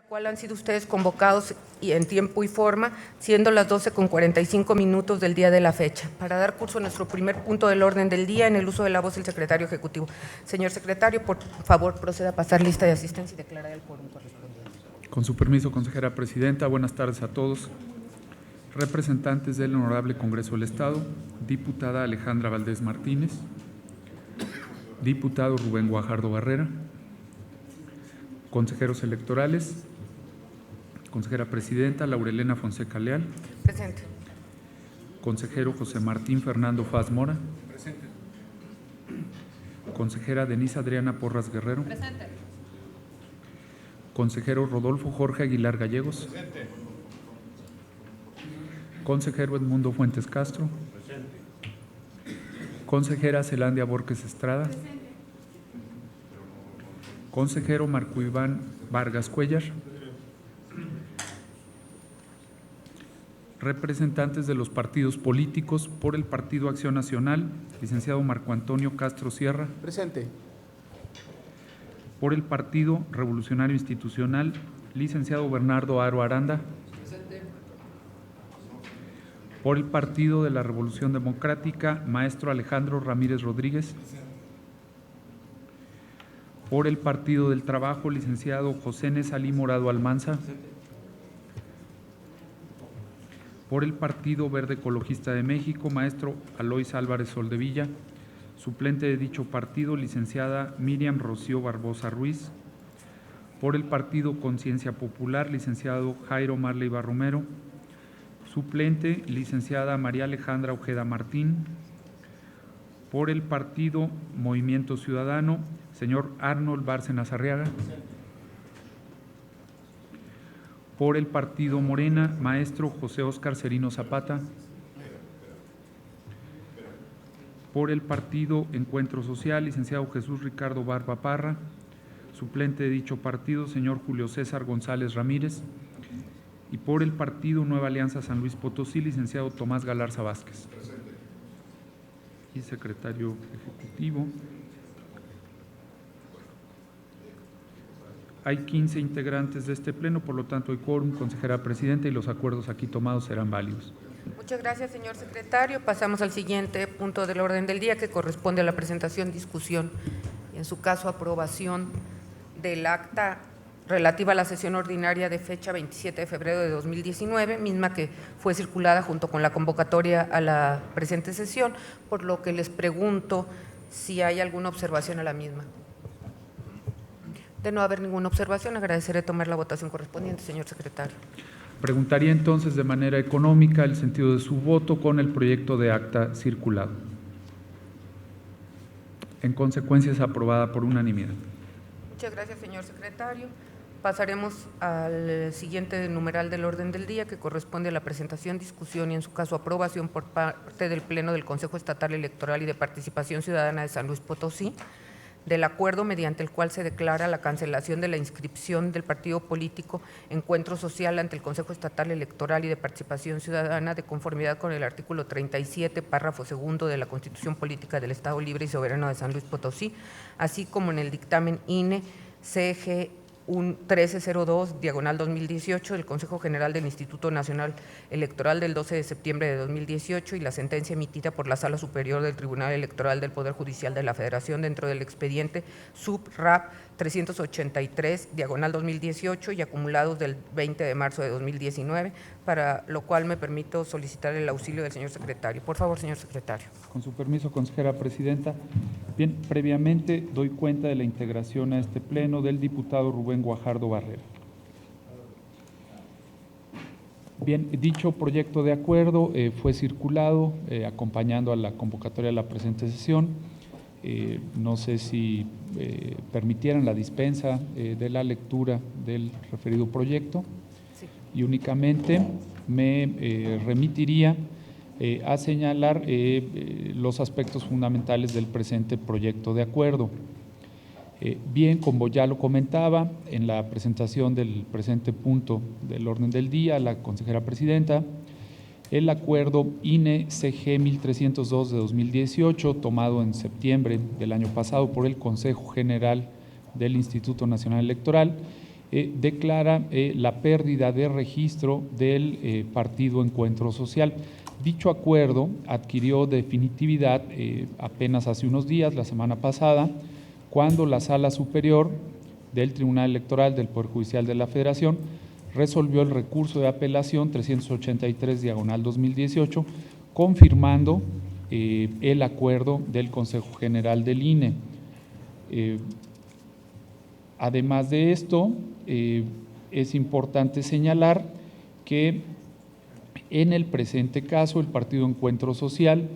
cual han sido ustedes convocados y en tiempo y forma, siendo las 12:45 del día de la fecha, para dar curso a nuestro primer punto del orden del día en el uso de la voz del secretario ejecutivo. Señor secretario, por favor, proceda a pasar lista de asistencia y declarar el quórum correspondiente. Con su permiso, consejera presidenta, buenas tardes a todos. Representantes del Honorable Congreso del Estado, diputada Alejandra Valdés Martínez, diputado Rubén Guajardo Barrera, consejeros electorales, consejera presidenta Laurelena Fonseca Leal. Presente. Consejero José Martín Fernando Faz Mora. Presente. Consejera Denise Adriana Porras Guerrero. Presente. Consejero Rodolfo Jorge Aguilar Gallegos. Presente. Consejero Edmundo Fuentes Castro. Presente. Consejera Zelandia Borges Estrada. Presente. Consejero Marco Iván Vargas Cuellar. Representantes de los partidos políticos, por el Partido Acción Nacional, licenciado Marco Antonio Castro Sierra. Presente. Por el Partido Revolucionario Institucional, licenciado Bernardo Aro Aranda. Presente. Por el Partido de la Revolución Democrática, maestro Alejandro Ramírez Rodríguez. Por el Partido del Trabajo, licenciado José Nesalí Morado Almanza. Por el Partido Verde Ecologista de México, maestro Alois Álvarez Soldevilla. Suplente de dicho partido, licenciada Miriam Rocío Barbosa Ruiz. Por el Partido Conciencia Popular, licenciado Jairo Marley Barromero. Suplente, licenciada María Alejandra Ojeda Martín. Por el Partido Movimiento Ciudadano, señor Arnold Bárcenas Arriaga. Por el Partido Morena, maestro José Óscar Cerino Zapata. Por el Partido Encuentro Social, licenciado Jesús Ricardo Barba Parra. Suplente de dicho partido, señor Julio César González Ramírez. Y por el Partido Nueva Alianza San Luis Potosí, licenciado Tomás Galarza Vázquez. Y secretario ejecutivo. Hay 15 integrantes de este pleno, por lo tanto hay quórum, consejera presidenta, y los acuerdos aquí tomados serán válidos. Muchas gracias, señor secretario. Pasamos al siguiente punto del orden del día, que corresponde a la presentación, discusión y, en su caso, aprobación del acta relativa a la sesión ordinaria de fecha 27 de febrero de 2019, misma que fue circulada junto con la convocatoria a la presente sesión, por lo que les pregunto si hay alguna observación a la misma. De no haber ninguna observación, agradeceré tomar la votación correspondiente, señor secretario. Preguntaría entonces de manera económica el sentido de su voto con el proyecto de acta circulado. En consecuencia, es aprobada por unanimidad. Muchas gracias, señor secretario. Pasaremos al siguiente numeral del orden del día, que corresponde a la presentación, discusión y, en su caso, aprobación por parte del Pleno del Consejo Estatal Electoral y de Participación Ciudadana de San Luis Potosí, del acuerdo mediante el cual se declara la cancelación de la inscripción del partido político Encuentro Social ante el Consejo Estatal Electoral y de Participación Ciudadana, de conformidad con el artículo 37, párrafo segundo de la Constitución Política del Estado Libre y Soberano de San Luis Potosí, así como en el dictamen INE CG 1302/2018 del Consejo General del Instituto Nacional Electoral del 12 de septiembre de 2018 y la sentencia emitida por la Sala Superior del Tribunal Electoral del Poder Judicial de la Federación dentro del expediente sub-RAP 383/2018 y acumulados del 20 de marzo de 2019, para lo cual me permito solicitar el auxilio del señor secretario. Por favor, señor secretario. Con su permiso, consejera presidenta. Bien, previamente doy cuenta de la integración a este pleno del diputado Rubén Guajardo Barrera. Bien, dicho proyecto de acuerdo fue circulado acompañando a la convocatoria de la presente sesión. No sé si permitieran la dispensa de la lectura del referido proyecto. Sí. Y únicamente me remitiría a señalar los aspectos fundamentales del presente proyecto de acuerdo. Bien, como ya lo comentaba en la presentación del presente punto del orden del día, la consejera presidenta, el acuerdo INE-CG 1302 de 2018, tomado en septiembre del año pasado por el Consejo General del Instituto Nacional Electoral, declara la pérdida de registro del Partido Encuentro Social. Dicho acuerdo adquirió definitividad apenas hace unos días, la semana pasada, cuando la Sala Superior del Tribunal Electoral del Poder Judicial de la Federación resolvió el recurso de apelación 383/2018, confirmando el acuerdo del Consejo General del INE. Además de esto, es importante señalar que en el presente caso el Partido Encuentro Social,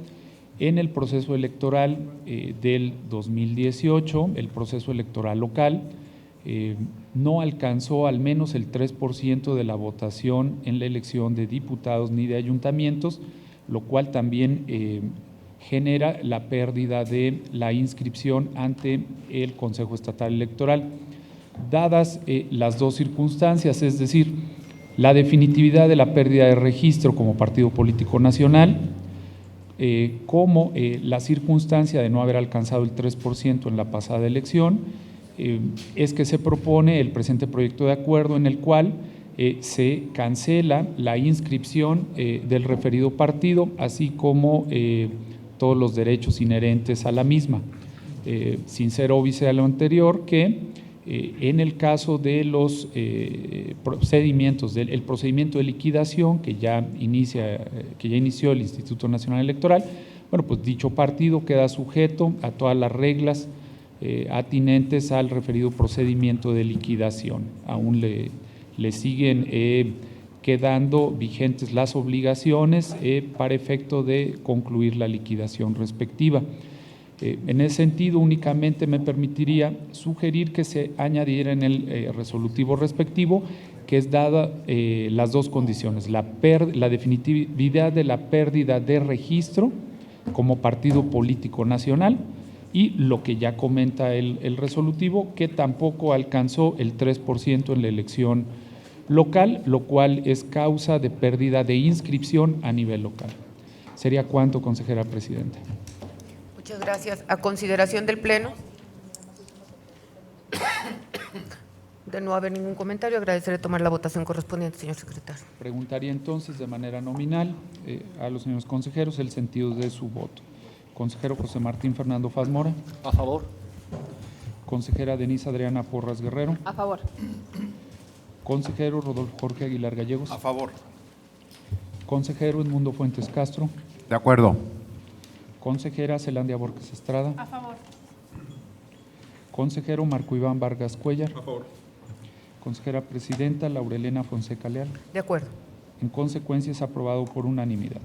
en el proceso electoral del 2018, el proceso electoral local, no alcanzó al menos el 3% de la votación en la elección de diputados ni de ayuntamientos, lo cual también genera la pérdida de la inscripción ante el Consejo Estatal Electoral. Dadas las dos circunstancias, es decir, la definitividad de la pérdida de registro como partido político nacional, como la circunstancia de no haber alcanzado el 3% en la pasada elección, es que se propone el presente proyecto de acuerdo en el cual se cancela la inscripción del referido partido, así como todos los derechos inherentes a la misma. Sin ser óbice a lo anterior, que en el caso de los procedimientos, el procedimiento de liquidación que ya inició el Instituto Nacional Electoral, bueno, pues dicho partido queda sujeto a todas las reglas atinentes al referido procedimiento de liquidación. Aún le siguen quedando vigentes las obligaciones para efecto de concluir la liquidación respectiva. En ese sentido, únicamente me permitiría sugerir que se añadiera en el resolutivo respectivo, que es dada las dos condiciones, la definitividad de la pérdida de registro como partido político nacional y lo que ya comenta el resolutivo, que tampoco alcanzó el 3% en la elección local, lo cual es causa de pérdida de inscripción a nivel local. Sería cuanto, consejera presidenta. Muchas gracias. A consideración del Pleno. De no haber ningún comentario, agradeceré tomar la votación correspondiente, señor secretario. Preguntaría entonces de manera nominal a los señores consejeros el sentido de su voto. Consejero José Martín Fernando Faz Mora. A favor. Consejera Denise Adriana Porras Guerrero. A favor. Consejero Rodolfo Jorge Aguilar Gallegos. A favor. Consejero Edmundo Fuentes Castro. De acuerdo. Consejera Zelandia Borges Estrada. A favor. Consejero Marco Iván Vargas Cuellar. A favor. Consejera Presidenta Laurelena Fonseca Leal. De acuerdo. En consecuencia, es aprobado por unanimidad.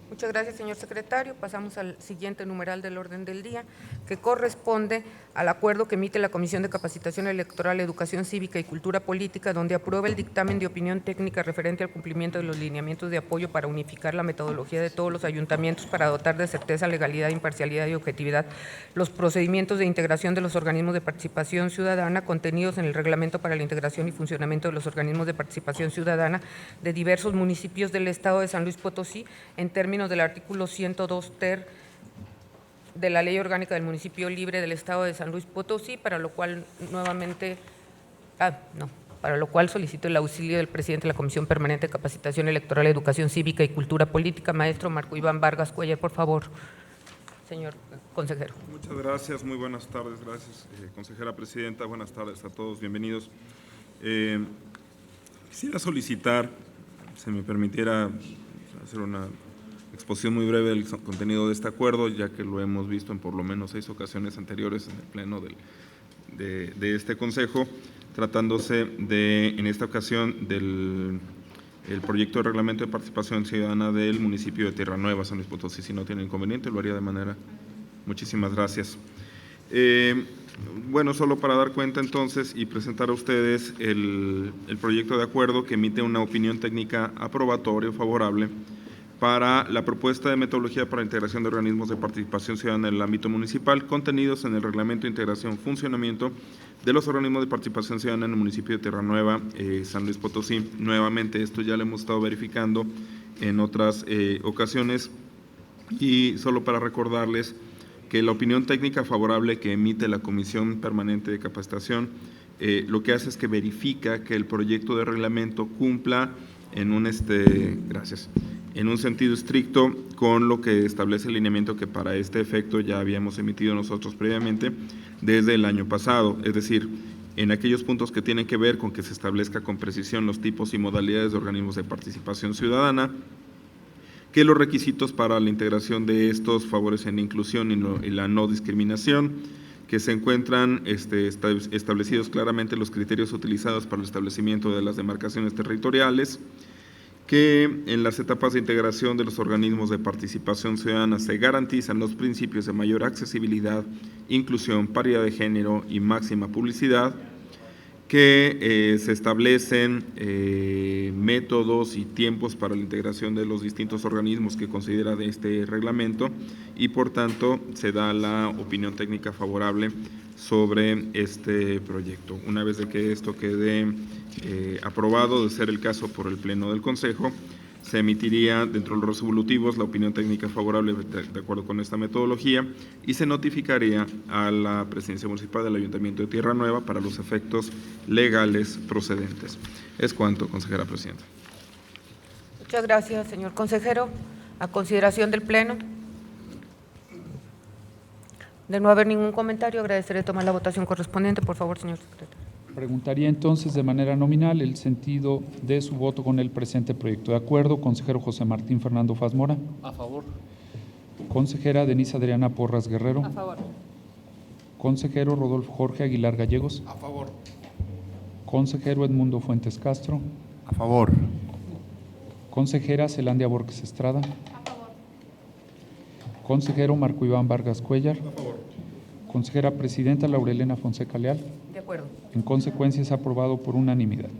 Muchas gracias, señor secretario. Pasamos al siguiente numeral del orden del día, que corresponde al acuerdo que emite la Comisión de Capacitación Electoral, Educación Cívica y Cultura Política, donde aprueba el dictamen de opinión técnica referente al cumplimiento de los lineamientos de apoyo para unificar la metodología de todos los ayuntamientos para dotar de certeza, legalidad, imparcialidad y objetividad los procedimientos de integración de los organismos de participación ciudadana contenidos en el Reglamento para la Integración y Funcionamiento de los Organismos de Participación Ciudadana de diversos municipios del Estado de San Luis Potosí, en términos del artículo 102 ter de la Ley Orgánica del Municipio Libre del Estado de San Luis Potosí, para lo cual solicito el auxilio del presidente de la Comisión Permanente de Capacitación Electoral, Educación Cívica y Cultura Política, maestro Marco Iván Vargas Cuellar, por favor, señor consejero. Muchas gracias, muy buenas tardes, gracias, consejera presidenta, buenas tardes a todos, bienvenidos. Quisiera solicitar, se me permitiera hacer una exposición muy breve del contenido de este acuerdo, ya que lo hemos visto en por lo menos 6 ocasiones anteriores en el pleno de este Consejo, tratándose en esta ocasión del proyecto de reglamento de participación ciudadana del municipio de Tierra Nueva, San Luis Potosí. Si no tiene inconveniente, lo haría de manera… Muchísimas gracias. Bueno, solo para dar cuenta entonces y presentar a ustedes el proyecto de acuerdo que emite una opinión técnica aprobatoria o favorable para la propuesta de metodología para la integración de organismos de participación ciudadana en el ámbito municipal, contenidos en el Reglamento de Integración Funcionamiento de los organismos de participación ciudadana en el municipio de Tierra Nueva, San Luis Potosí. Nuevamente, esto ya lo hemos estado verificando en otras ocasiones y solo para recordarles que la opinión técnica favorable que emite la Comisión Permanente de Capacitación lo que hace es que verifica que el proyecto de reglamento cumpla en un sentido estricto con lo que establece el lineamiento que para este efecto ya habíamos emitido nosotros previamente desde el año pasado, es decir, en aquellos puntos que tienen que ver con que se establezca con precisión los tipos y modalidades de organismos de participación ciudadana, que los requisitos para la integración de estos favorecen la inclusión y la no discriminación, que se encuentran establecidos claramente los criterios utilizados para el establecimiento de las demarcaciones territoriales, que en las etapas de integración de los organismos de participación ciudadana se garantizan los principios de mayor accesibilidad, inclusión, paridad de género y máxima publicidad, que se establecen métodos y tiempos para la integración de los distintos organismos que considera de este reglamento y por tanto se da la opinión técnica favorable sobre este proyecto. Una vez de que esto quede aprobado, de ser el caso por el Pleno del Consejo, se emitiría dentro de los resolutivos la opinión técnica favorable de acuerdo con esta metodología y se notificaría a la Presidencia Municipal del Ayuntamiento de Tierra Nueva para los efectos legales procedentes. Es cuanto, consejera presidenta. Muchas gracias, señor consejero. A consideración del Pleno. De no haber ningún comentario, agradeceré tomar la votación correspondiente. Por favor, señor secretario. Preguntaría entonces de manera nominal el sentido de su voto con el presente proyecto. ¿De acuerdo? Consejero José Martín Fernando Faz Mora. A favor. Consejera Denise Adriana Porras Guerrero. A favor. Consejero Rodolfo Jorge Aguilar Gallegos. A favor. Consejero Edmundo Fuentes Castro. A favor. Consejera Zelandia Borges Estrada. A favor. Consejero Marco Iván Vargas Cuellar. A favor. Consejera Presidenta Laurelena Fonseca Leal. De acuerdo. En consecuencia, es aprobado por unanimidad.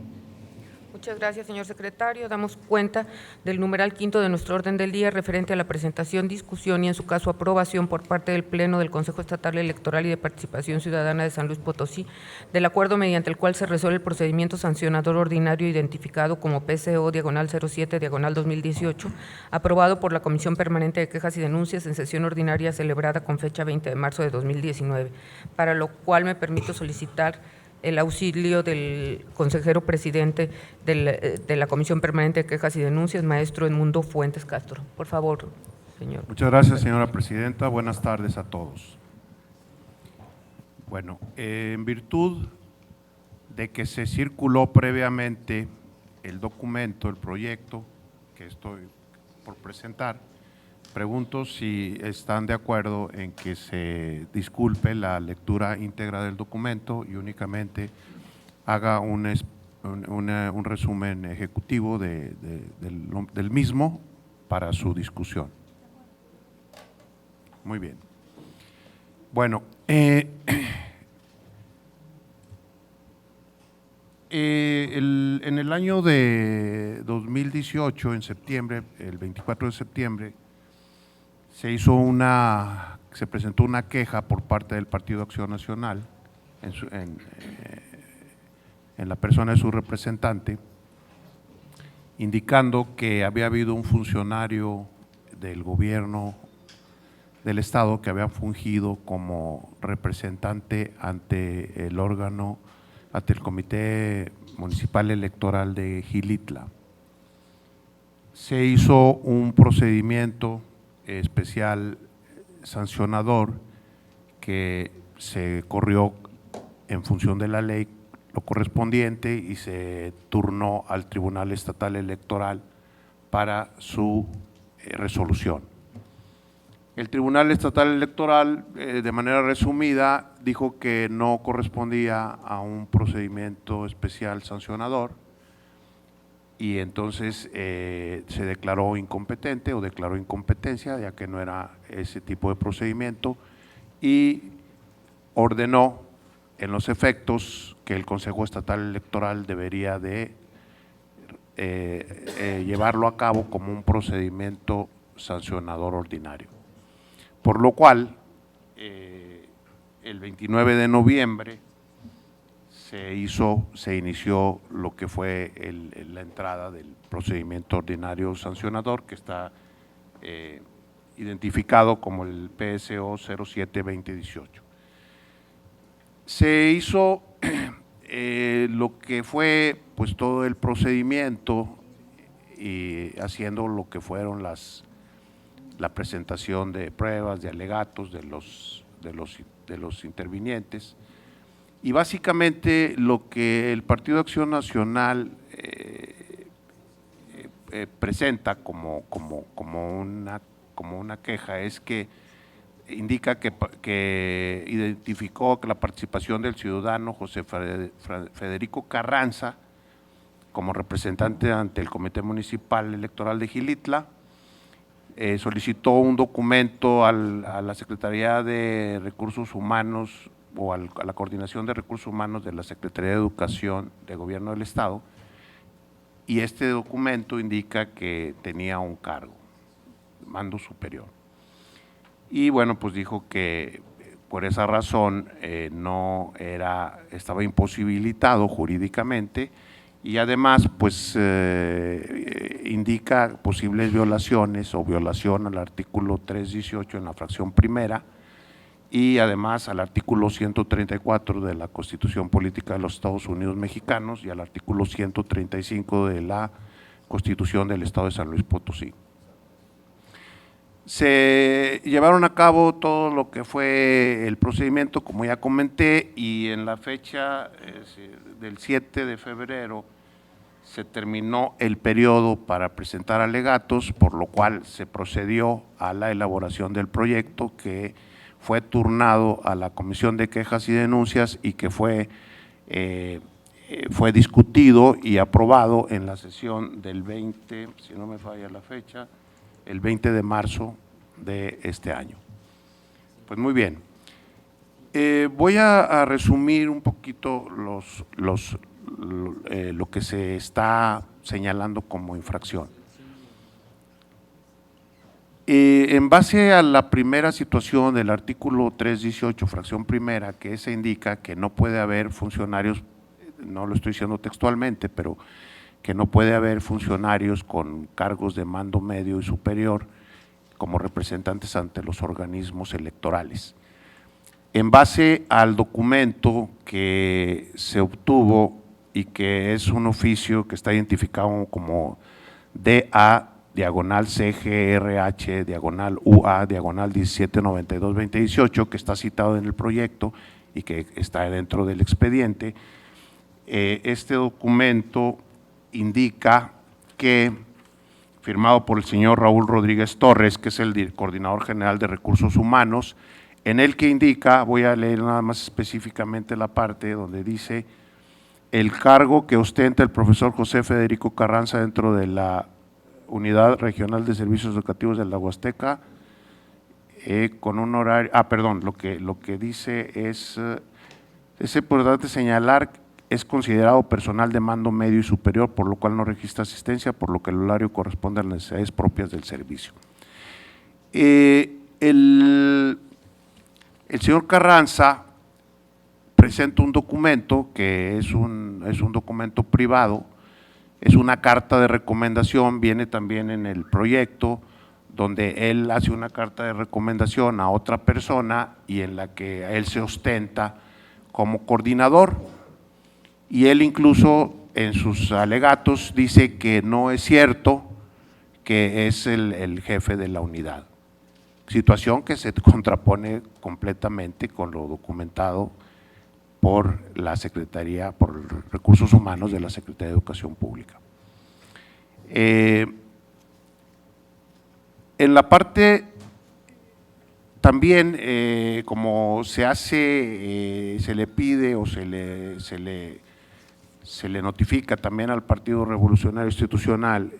Muchas gracias, señor secretario. Damos cuenta del numeral quinto de nuestro orden del día referente a la presentación, discusión y, en su caso, aprobación por parte del Pleno del Consejo Estatal Electoral y de Participación Ciudadana de San Luis Potosí del acuerdo mediante el cual se resuelve el procedimiento sancionador ordinario identificado como PCO/07/2018, aprobado por la Comisión Permanente de Quejas y Denuncias en sesión ordinaria celebrada con fecha 20 de marzo de 2019, para lo cual me permito solicitar el auxilio del consejero presidente de la Comisión Permanente de Quejas y Denuncias, maestro Edmundo Fuentes Castro. Por favor, señor. Muchas gracias, señora presidenta. Buenas tardes a todos. Bueno, en virtud de que se circuló previamente el documento, el proyecto que estoy por presentar, pregunto si están de acuerdo en que se disculpe la lectura íntegra del documento y únicamente haga un resumen ejecutivo del mismo para su discusión. Muy bien. Bueno, en el año de 2018, en septiembre, el 24 de septiembre, se presentó una queja por parte del Partido Acción Nacional en la persona de su representante, indicando que había habido un funcionario del gobierno del Estado que había fungido como representante ante el órgano, ante el Comité Municipal Electoral de Xilitla. Se hizo un procedimiento especial sancionador que se corrió en función de la ley lo correspondiente y se turnó al Tribunal Estatal Electoral para su resolución. El Tribunal Estatal Electoral, de manera resumida, dijo que no correspondía a un procedimiento especial sancionador y entonces se declaró incompetente o declaró incompetencia, ya que no era ese tipo de procedimiento, y ordenó en los efectos que el Consejo Estatal Electoral debería de llevarlo a cabo como un procedimiento sancionador ordinario. Por lo cual, el 29 de noviembre se inició lo que fue la entrada del procedimiento ordinario sancionador que está identificado como el PSO 07-2018. Se hizo lo que fue pues todo el procedimiento y haciendo lo que fueron la presentación de pruebas, de alegatos de los intervinientes, y básicamente lo que el Partido Acción Nacional presenta como una queja es que indica que identificó que la participación del ciudadano José Federico Carranza como representante ante el Comité Municipal Electoral de Xilitla, solicitó un documento a la Secretaría de Recursos Humanos o a la Coordinación de Recursos Humanos de la Secretaría de Educación de Gobierno del Estado, y este documento indica que tenía un cargo, mando superior. Y bueno, pues dijo que por esa razón estaba imposibilitado jurídicamente, y además pues indica posibles violaciones o violación al artículo 318 en la fracción primera, y además al artículo 134 de la Constitución Política de los Estados Unidos Mexicanos y al artículo 135 de la Constitución del Estado de San Luis Potosí. Se llevaron a cabo todo lo que fue el procedimiento, como ya comenté, y en la fecha del 7 de febrero se terminó el periodo para presentar alegatos, por lo cual se procedió a la elaboración del proyecto, que fue turnado a la Comisión de Quejas y Denuncias y que fue discutido y aprobado en la sesión del 20, si no me falla la fecha, el 20 de marzo de este año. Pues muy bien, voy a resumir un poquito lo que se está señalando como infracción. En base a la primera situación del artículo 318, fracción primera, que se indica que no puede haber funcionarios, no lo estoy diciendo textualmente, pero que no puede haber funcionarios con cargos de mando medio y superior como representantes ante los organismos electorales. En base al documento que se obtuvo y que es un oficio que está identificado como DA/CGRH/UA/1792-2018, que está citado en el proyecto y que está dentro del expediente, este documento indica que, firmado por el señor Raúl Rodríguez Torres, que es el Coordinador General de Recursos Humanos, en el que indica, voy a leer nada más específicamente la parte donde dice: el cargo que ostenta el profesor José Federico Carranza dentro de la Unidad Regional de Servicios Educativos de la Huasteca, con un horario, lo que dice es importante señalar, es considerado personal de mando medio y superior, por lo cual no registra asistencia, por lo que el horario corresponde a las necesidades propias del servicio. El señor Carranza presenta un documento que es un documento privado, es una carta de recomendación, viene también en el proyecto, donde él hace una carta de recomendación a otra persona y en la que él se ostenta como coordinador, y él incluso en sus alegatos dice que no es cierto que es el jefe de la unidad, situación que se contrapone completamente con lo documentado por la Secretaría, por Recursos Humanos de la Secretaría de Educación Pública. En la parte también, como se le pide o se le notifica también al Partido Revolucionario Institucional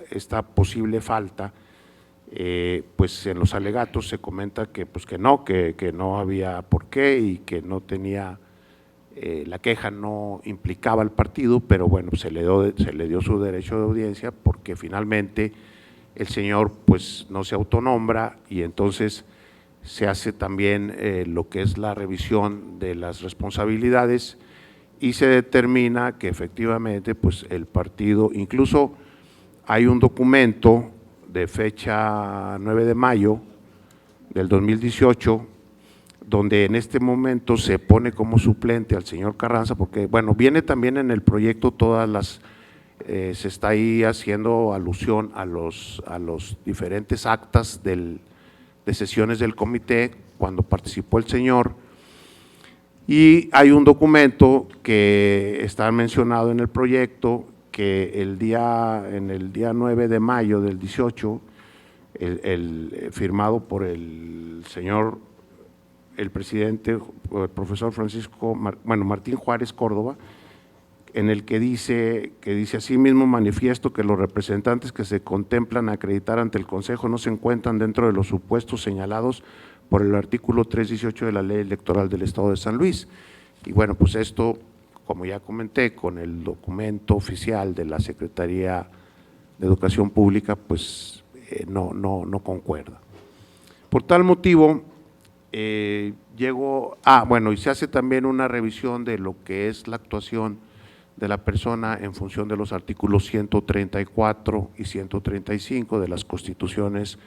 esta posible falta, pues en los alegatos se comenta que no había por qué y que no tenía, la queja no implicaba al partido, pero bueno, se le dio su derecho de audiencia porque finalmente el señor pues no se autonombra, y entonces se hace también lo que es la revisión de las responsabilidades y se determina que efectivamente pues el partido, incluso hay un documento de fecha 9 de mayo del 2018, donde en este momento se pone como suplente al señor Carranza, porque bueno, viene también en el proyecto se está ahí haciendo alusión a los diferentes actas de sesiones del comité cuando participó el señor, y hay un documento que está mencionado en el proyecto que en el día 9 de mayo del 18, firmado por el señor, el presidente, el profesor Martín Juárez Córdoba, en el que dice asimismo: manifiesto que los representantes que se contemplan acreditar ante el Consejo no se encuentran dentro de los supuestos señalados por el artículo 318 de la Ley Electoral del Estado de San Luis. Y bueno, pues esto, como ya comenté, con el documento oficial de la Secretaría de Educación Pública, pues no concuerda. Por tal motivo, y se hace también una revisión de lo que es la actuación de la persona en función de los artículos 134 y 135 de las constituciones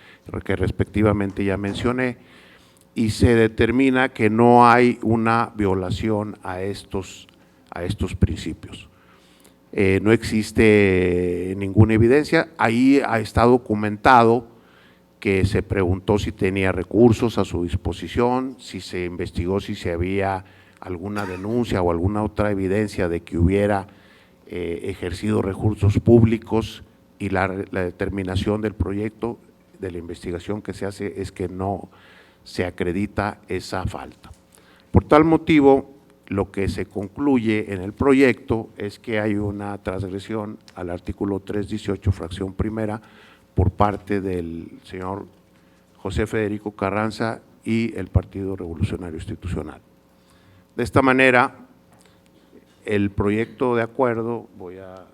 que respectivamente ya mencioné, y se determina que no hay una violación a estos principios. No existe ninguna evidencia. Ahí está documentado que se preguntó si tenía recursos a su disposición, si se investigó si se había alguna denuncia o alguna otra evidencia de que hubiera ejercido recursos públicos, y la determinación del proyecto de la investigación que se hace es que no se acredita esa falta. Por tal motivo, lo que se concluye en el proyecto es que hay una transgresión al artículo 318, fracción primera, por parte del señor José Federico Carranza y el Partido Revolucionario Institucional. De esta manera, el proyecto de acuerdo, voy a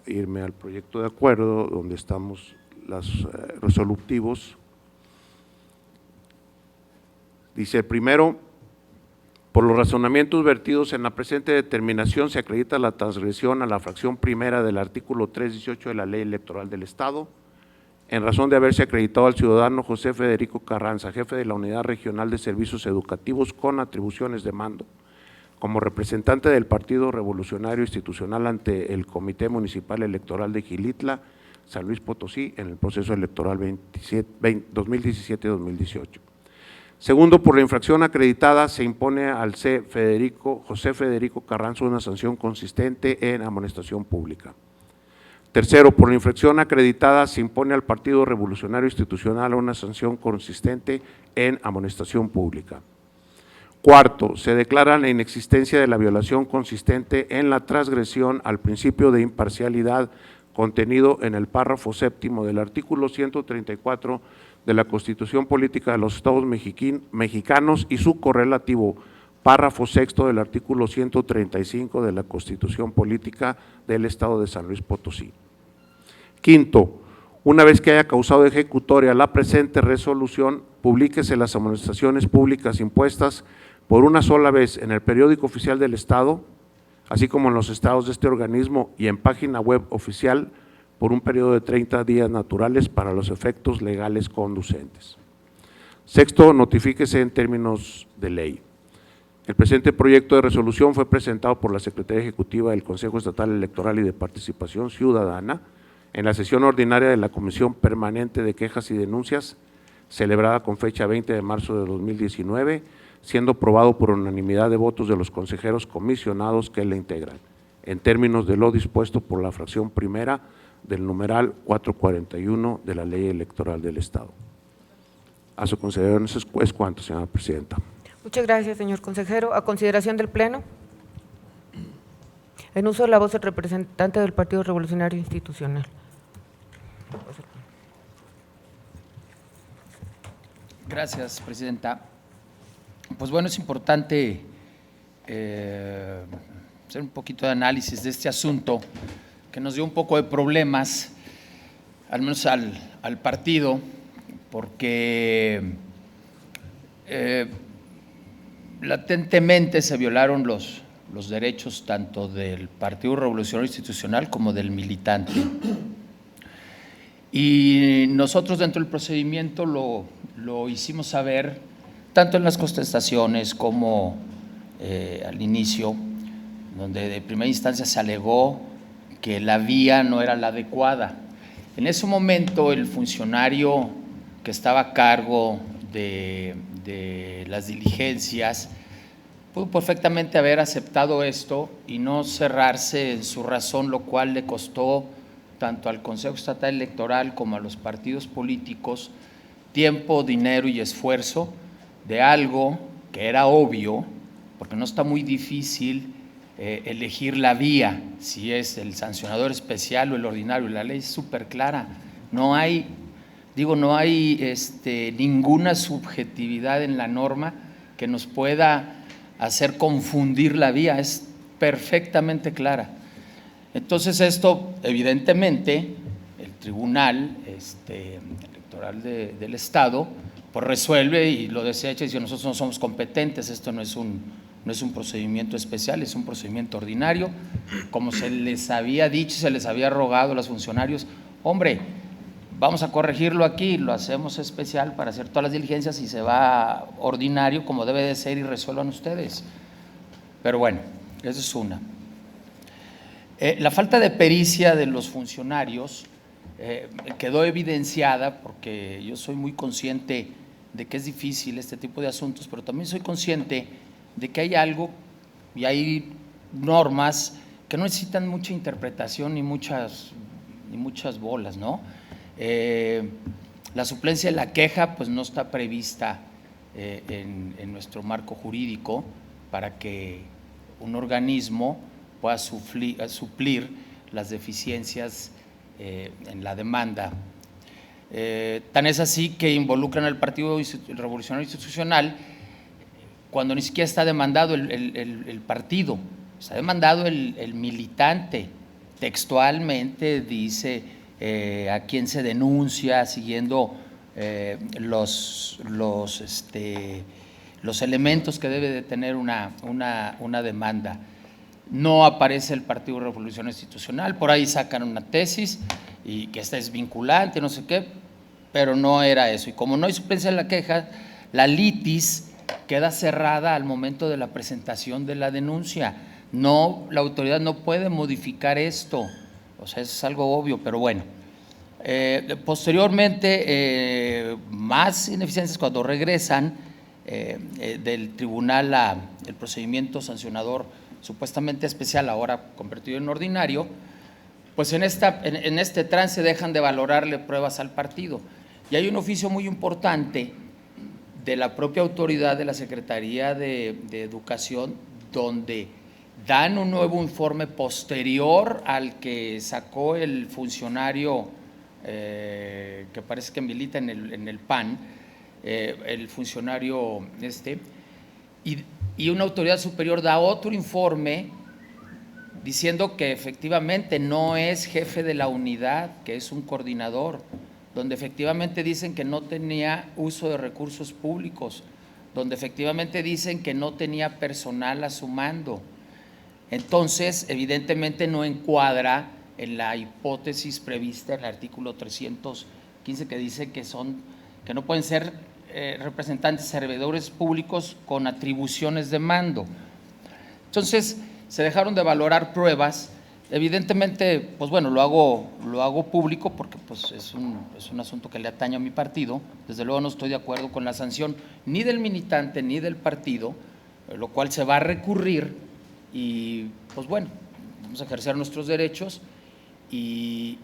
irme al proyecto de acuerdo donde estamos los resolutivos. Dice el primero: por los razonamientos vertidos en la presente determinación se acredita la transgresión a la fracción primera del artículo 318 de la Ley Electoral del Estado, en razón de haberse acreditado al ciudadano José Federico Carranza, jefe de la Unidad Regional de Servicios Educativos con atribuciones de mando, como representante del Partido Revolucionario Institucional ante el Comité Municipal Electoral de Xilitla, San Luis Potosí, en el proceso electoral 2017-2018. Segundo, por la infracción acreditada se impone al José Federico Carranza una sanción consistente en amonestación pública. Tercero, por la infracción acreditada se impone al Partido Revolucionario Institucional una sanción consistente en amonestación pública. Cuarto, se declara la inexistencia de la violación consistente en la transgresión al principio de imparcialidad contenido en el párrafo séptimo del artículo 134 de la Constitución Política de los Estados Mexicanos y su correlativo párrafo sexto del artículo 135 de la Constitución Política del Estado de San Luis Potosí. Quinto, una vez que haya causado ejecutoria la presente resolución, publíquese las amonestaciones públicas impuestas por una sola vez en el periódico oficial del Estado, así como en los estados de este organismo y en página web oficial por un periodo de 30 días naturales para los efectos legales conducentes. Sexto, notifíquese en términos de ley. El presente proyecto de resolución fue presentado por la Secretaría Ejecutiva del Consejo Estatal Electoral y de Participación Ciudadana en la sesión ordinaria de la Comisión Permanente de Quejas y Denuncias, celebrada con fecha 20 de marzo de 2019, siendo aprobado por unanimidad de votos de los consejeros comisionados que la integran, en términos de lo dispuesto por la fracción primera del numeral 441 de la Ley Electoral del Estado. A su consideración es cuanto, señora presidenta. Muchas gracias, señor consejero. A consideración del Pleno. En uso de la voz del representante del Partido Revolucionario Institucional. Gracias, presidenta. Pues bueno, es importante hacer un poquito de análisis de este asunto que nos dio un poco de problemas, al menos al partido, porque latentemente se violaron los derechos tanto del Partido Revolucionario Institucional como del militante. Y nosotros dentro del procedimiento lo hicimos saber tanto en las contestaciones como al inicio, donde de primera instancia se alegó que la vía no era la adecuada. En ese momento el funcionario que estaba a cargo de las diligencias pudo perfectamente haber aceptado esto y no cerrarse en su razón, lo cual le costó tanto al Consejo Estatal Electoral como a los partidos políticos tiempo, dinero y esfuerzo de algo que era obvio, porque no está muy difícil elegir la vía, si es el sancionador especial o el ordinario. La ley es súper clara, no hay ninguna subjetividad en la norma que nos pueda hacer confundir la vía, es perfectamente clara. Entonces esto, evidentemente, el Tribunal Electoral del Estado pues resuelve y lo desecha y dice: nosotros no somos competentes, esto no es un procedimiento especial, es un procedimiento ordinario, como se les había dicho, se les había rogado a los funcionarios: hombre, vamos a corregirlo aquí, lo hacemos especial para hacer todas las diligencias y se va ordinario como debe de ser y resuelvan ustedes. Pero bueno, esa es una. La falta de pericia de los funcionarios quedó evidenciada, porque yo soy muy consciente de que es difícil este tipo de asuntos, pero también soy consciente de que hay algo y hay normas que no necesitan mucha interpretación ni muchas bolas, ¿no? La suplencia de la queja pues no está prevista en nuestro marco jurídico para que un organismo pueda suplir las deficiencias en la demanda. Tan es así que involucran al Partido Revolucionario Institucional cuando ni siquiera está demandado el partido, está demandado el militante. Textualmente dice a quién se denuncia, siguiendo los elementos que debe de tener una demanda. No aparece el Partido Revolucionario Institucional, por ahí sacan una tesis y que esta es vinculante, no sé qué, pero no era eso. Y como no hay suplencia en la queja, la litis queda cerrada al momento de la presentación de la denuncia. No, la autoridad no puede modificar esto, o sea, eso es algo obvio, pero bueno. Posteriormente, más ineficiencias cuando regresan del tribunal el procedimiento sancionador supuestamente especial, ahora convertido en ordinario, pues en este trance dejan de valorarle pruebas al partido. Y hay un oficio muy importante de la propia autoridad de la Secretaría de Educación, donde dan un nuevo informe posterior al que sacó el funcionario que parece que milita en el PAN, el funcionario y una autoridad superior da otro informe diciendo que efectivamente no es jefe de la unidad, que es un coordinador, donde efectivamente dicen que no tenía uso de recursos públicos, donde efectivamente dicen que no tenía personal a su mando. Entonces, evidentemente no encuadra en la hipótesis prevista en el artículo 315, que dice que no pueden ser representantes, servidores públicos con atribuciones de mando. Entonces, se dejaron de valorar pruebas. Evidentemente, pues bueno, lo hago público porque pues es un asunto que le atañe a mi partido. Desde luego no estoy de acuerdo con la sanción ni del militante ni del partido, lo cual se va a recurrir y pues bueno, vamos a ejercer nuestros derechos y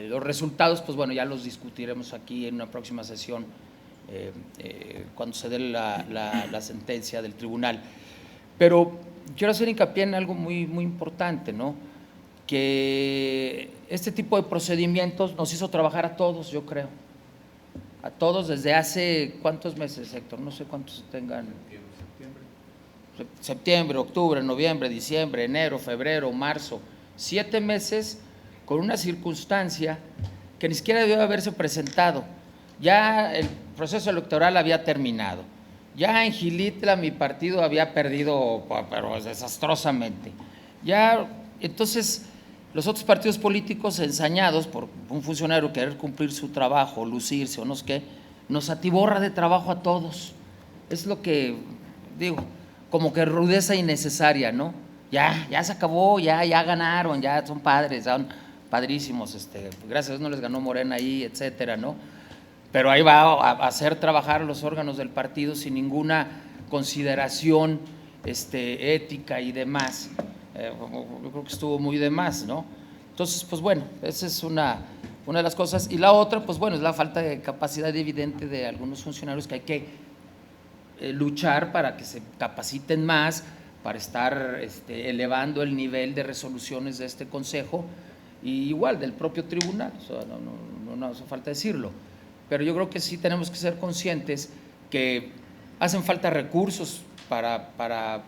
los resultados, pues bueno, ya los discutiremos aquí en una próxima sesión cuando se dé la sentencia del tribunal. Pero quiero hacer hincapié en algo muy, muy importante, ¿no? Que este tipo de procedimientos nos hizo trabajar a todos, yo creo. A todos desde hace, ¿cuántos meses, Héctor? No sé cuántos tengan. Septiembre, octubre, noviembre, diciembre, enero, febrero, marzo. 7 meses con una circunstancia que ni siquiera debió haberse presentado. Ya el proceso electoral había terminado. Ya en Gilitla mi partido había perdido, pero desastrosamente. Ya, entonces, Los otros partidos políticos ensañados por un funcionario querer cumplir su trabajo, lucirse o no sé qué, nos atiborra de trabajo a todos. Es lo que digo, como que rudeza innecesaria, ¿no? Ya se acabó, ya ganaron, ya son padres, son padrísimos, gracias a Dios no les ganó Morena ahí, etcétera, ¿no? Pero ahí va a hacer trabajar a los órganos del partido sin ninguna consideración ética y demás. Yo creo que estuvo muy de más, ¿no? Entonces, pues bueno, esa es una de las cosas. Y la otra, pues bueno, es la falta de capacidad evidente de algunos funcionarios que hay que luchar para que se capaciten más, para estar elevando el nivel de resoluciones de este Consejo, y igual del propio tribunal, o sea, no hace falta decirlo. Pero yo creo que sí tenemos que ser conscientes que hacen falta recursos para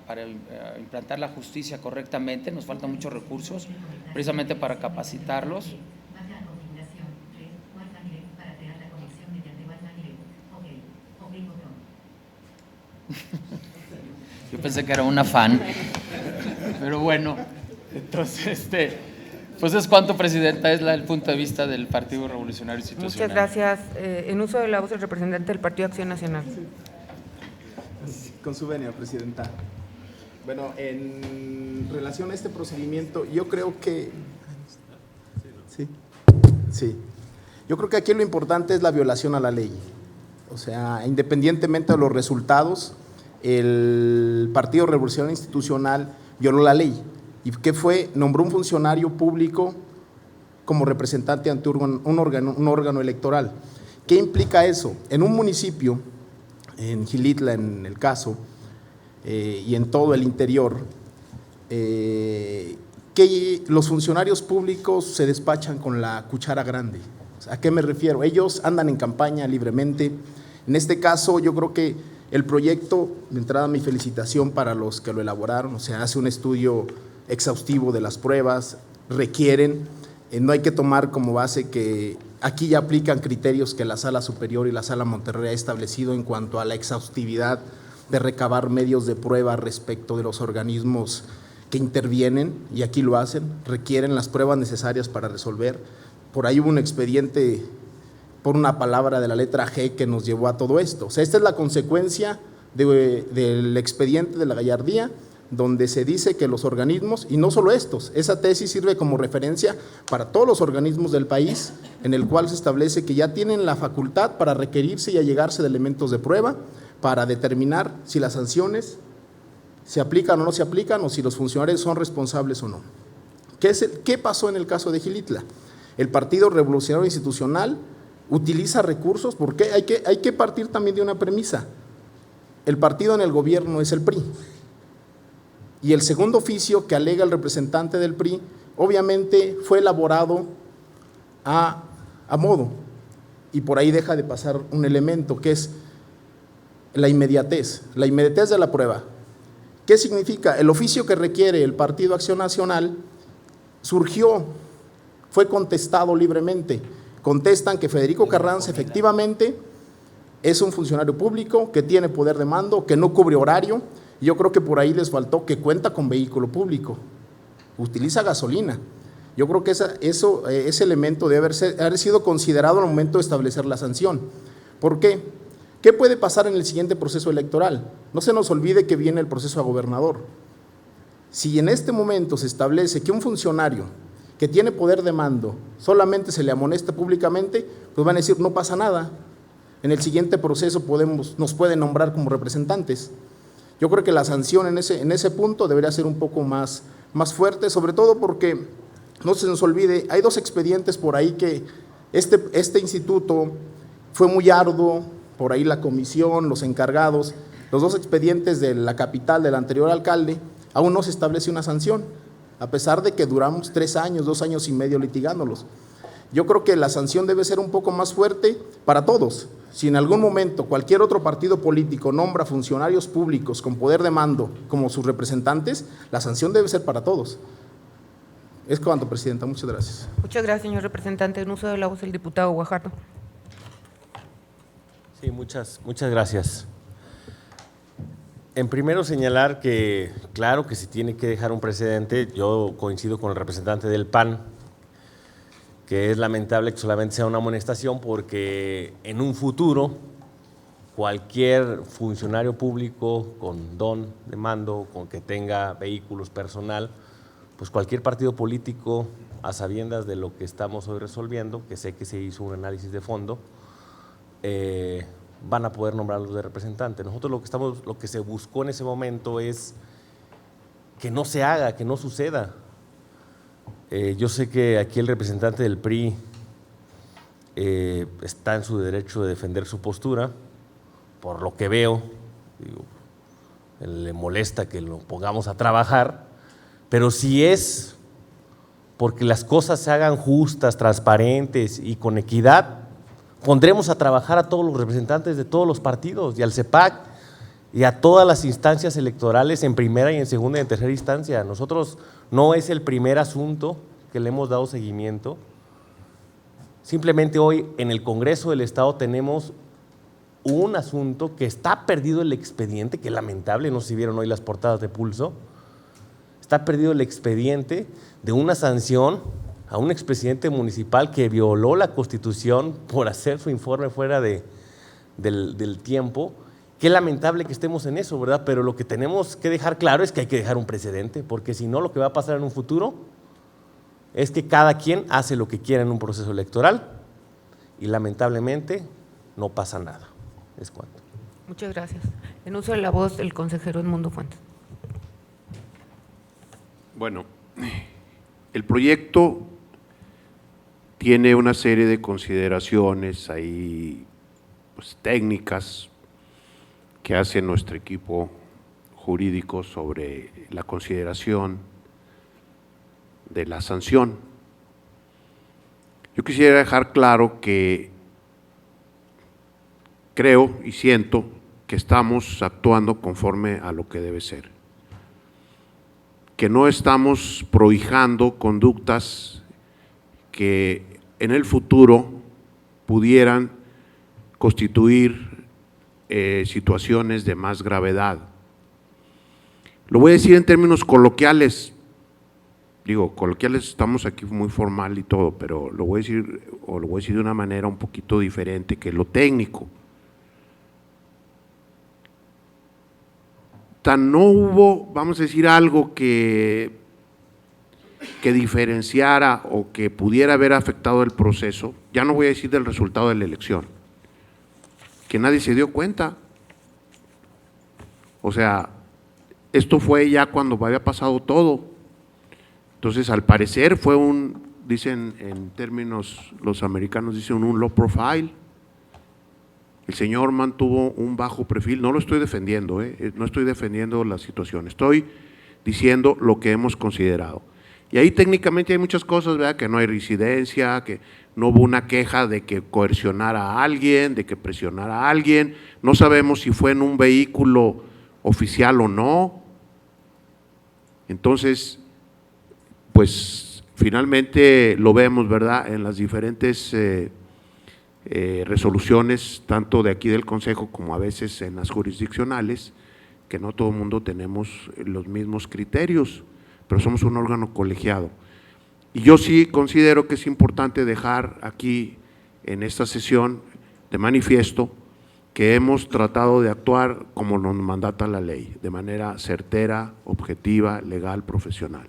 implantar la justicia correctamente, nos faltan muchos recursos precisamente para capacitarlos. Yo pensé que era un afán, pero bueno, entonces, pues es cuanto, Presidenta, es el punto de vista del Partido Revolucionario Institucional. Muchas gracias. En uso de la voz, el representante del Partido Acción Nacional. Con su venia, Presidenta. Bueno, en relación a este procedimiento, yo creo que… Sí. Yo creo que aquí lo importante es la violación a la ley. O sea, independientemente de los resultados, el Partido Revolucionario Institucional violó la ley. ¿Y qué fue? Nombró un funcionario público como representante ante un órgano electoral. ¿Qué implica eso? En un municipio, en Xilitla en el caso, y en todo el interior, que los funcionarios públicos se despachan con la cuchara grande. ¿A qué me refiero? Ellos andan en campaña libremente. En este caso, yo creo que el proyecto, de entrada mi felicitación para los que lo elaboraron, o sea, hace un estudio exhaustivo de las pruebas, requieren, no hay que tomar como base que aquí ya aplican criterios que la Sala Superior y la Sala Monterrey ha establecido en cuanto a la exhaustividad de recabar medios de prueba respecto de los organismos que intervienen, y aquí lo hacen, requieren las pruebas necesarias para resolver. Por ahí hubo un expediente por una palabra de la letra G que nos llevó a todo esto. O sea, esta es la consecuencia del expediente de la gallardía, donde se dice que los organismos, y no solo estos, esa tesis sirve como referencia para todos los organismos del país, en el cual se establece que ya tienen la facultad para requerirse y allegarse de elementos de prueba para determinar si las sanciones se aplican o no se aplican, o si los funcionarios son responsables o no. ¿Qué pasó en el caso de Xilitla? El Partido Revolucionario Institucional utiliza recursos, porque hay que partir también de una premisa. El partido en el gobierno es el PRI. Y el segundo oficio que alega el representante del PRI, obviamente fue elaborado a modo, y por ahí deja de pasar un elemento que es la inmediatez de la prueba. ¿Qué significa? El oficio que requiere el Partido Acción Nacional surgió, fue contestado libremente. Contestan que Federico Carranza efectivamente es un funcionario público que tiene poder de mando, que no cubre horario. Yo creo que por ahí les faltó que cuenta con vehículo público, utiliza gasolina. Yo creo que ese elemento debe haber sido considerado al momento de establecer la sanción. ¿Por qué? ¿Qué puede pasar en el siguiente proceso electoral? No se nos olvide que viene el proceso a gobernador. Si en este momento se establece que un funcionario que tiene poder de mando solamente se le amonesta públicamente, pues van a decir no pasa nada. En el siguiente proceso nos pueden nombrar como representantes. Yo creo que la sanción en ese punto debería ser un poco más fuerte, sobre todo porque, no se nos olvide, hay dos expedientes por ahí que este instituto fue muy arduo, por ahí la comisión, los encargados, los dos expedientes de la capital del anterior alcalde, aún no se establece una sanción, a pesar de que duramos 3 años, 2 años y medio litigándolos. Yo creo que la sanción debe ser un poco más fuerte para todos. Si en algún momento cualquier otro partido político nombra funcionarios públicos con poder de mando como sus representantes, la sanción debe ser para todos. Es cuanto, Presidenta. Muchas gracias. Muchas gracias, señor representante. En uso de la voz, el diputado Guajardo. Sí, muchas gracias. En primero señalar que claro que se tiene que dejar un precedente. Yo coincido con el representante del PAN, que es lamentable que solamente sea una amonestación, porque en un futuro cualquier funcionario público con don de mando, con que tenga vehículos personal, pues cualquier partido político, a sabiendas de lo que estamos hoy resolviendo, que sé que se hizo un análisis de fondo, van a poder nombrarlos de representante. Nosotros lo que se buscó en ese momento es que no se haga, que no suceda. Yo sé que aquí el representante del PRI está en su derecho de defender su postura. Por lo que veo, digo, le molesta que lo pongamos a trabajar, pero si es porque las cosas se hagan justas, transparentes y con equidad, pondremos a trabajar a todos los representantes de todos los partidos y al CEPAC y a todas las instancias electorales en primera y en segunda y en tercera instancia. Nosotros no es el primer asunto que le hemos dado seguimiento. Simplemente hoy en el Congreso del Estado tenemos un asunto que está perdido el expediente, que es lamentable, no sé si vieron hoy las portadas de Pulso, está perdido el expediente de una sanción a un expresidente municipal que violó la Constitución por hacer su informe fuera del tiempo. Qué lamentable que estemos en eso, ¿verdad? Pero lo que tenemos que dejar claro es que hay que dejar un precedente, porque si no, lo que va a pasar en un futuro es que cada quien hace lo que quiera en un proceso electoral y lamentablemente no pasa nada. Es cuanto. Muchas gracias. En uso de la voz, el consejero Edmundo Fuentes. Bueno, el proyecto tiene una serie de consideraciones ahí, pues, técnicas que hace nuestro equipo jurídico sobre la consideración de la sanción. Yo quisiera dejar claro que creo y siento que estamos actuando conforme a lo que debe ser, que no estamos prohijando conductas que en el futuro pudieran constituir situaciones de más gravedad. Lo voy a decir en términos coloquiales, digo, coloquiales, estamos aquí muy formal y todo, pero lo voy a decir de una manera un poquito diferente que lo técnico. No hubo, vamos a decir, algo que diferenciara o que pudiera haber afectado el proceso, ya no voy a decir del resultado de la elección, que nadie se dio cuenta. O sea, esto fue ya cuando había pasado todo. Entonces, al parecer fue dicen en términos, los americanos dicen un low profile. El señor mantuvo un bajo perfil, no lo estoy defendiendo, no estoy defendiendo la situación, estoy diciendo lo que hemos considerado. Y ahí técnicamente hay muchas cosas, ¿verdad? Que no hay reincidencia, que no hubo una queja de que coercionara a alguien, de que presionara a alguien, no sabemos si fue en un vehículo oficial o no. Entonces, pues finalmente lo vemos, ¿verdad? En las diferentes resoluciones, tanto de aquí del Consejo como a veces en las jurisdiccionales, que no todo el mundo tenemos los mismos criterios, pero somos un órgano colegiado. Y yo sí considero que es importante dejar aquí en esta sesión de manifiesto que hemos tratado de actuar como nos mandata la ley, de manera certera, objetiva, legal, profesional.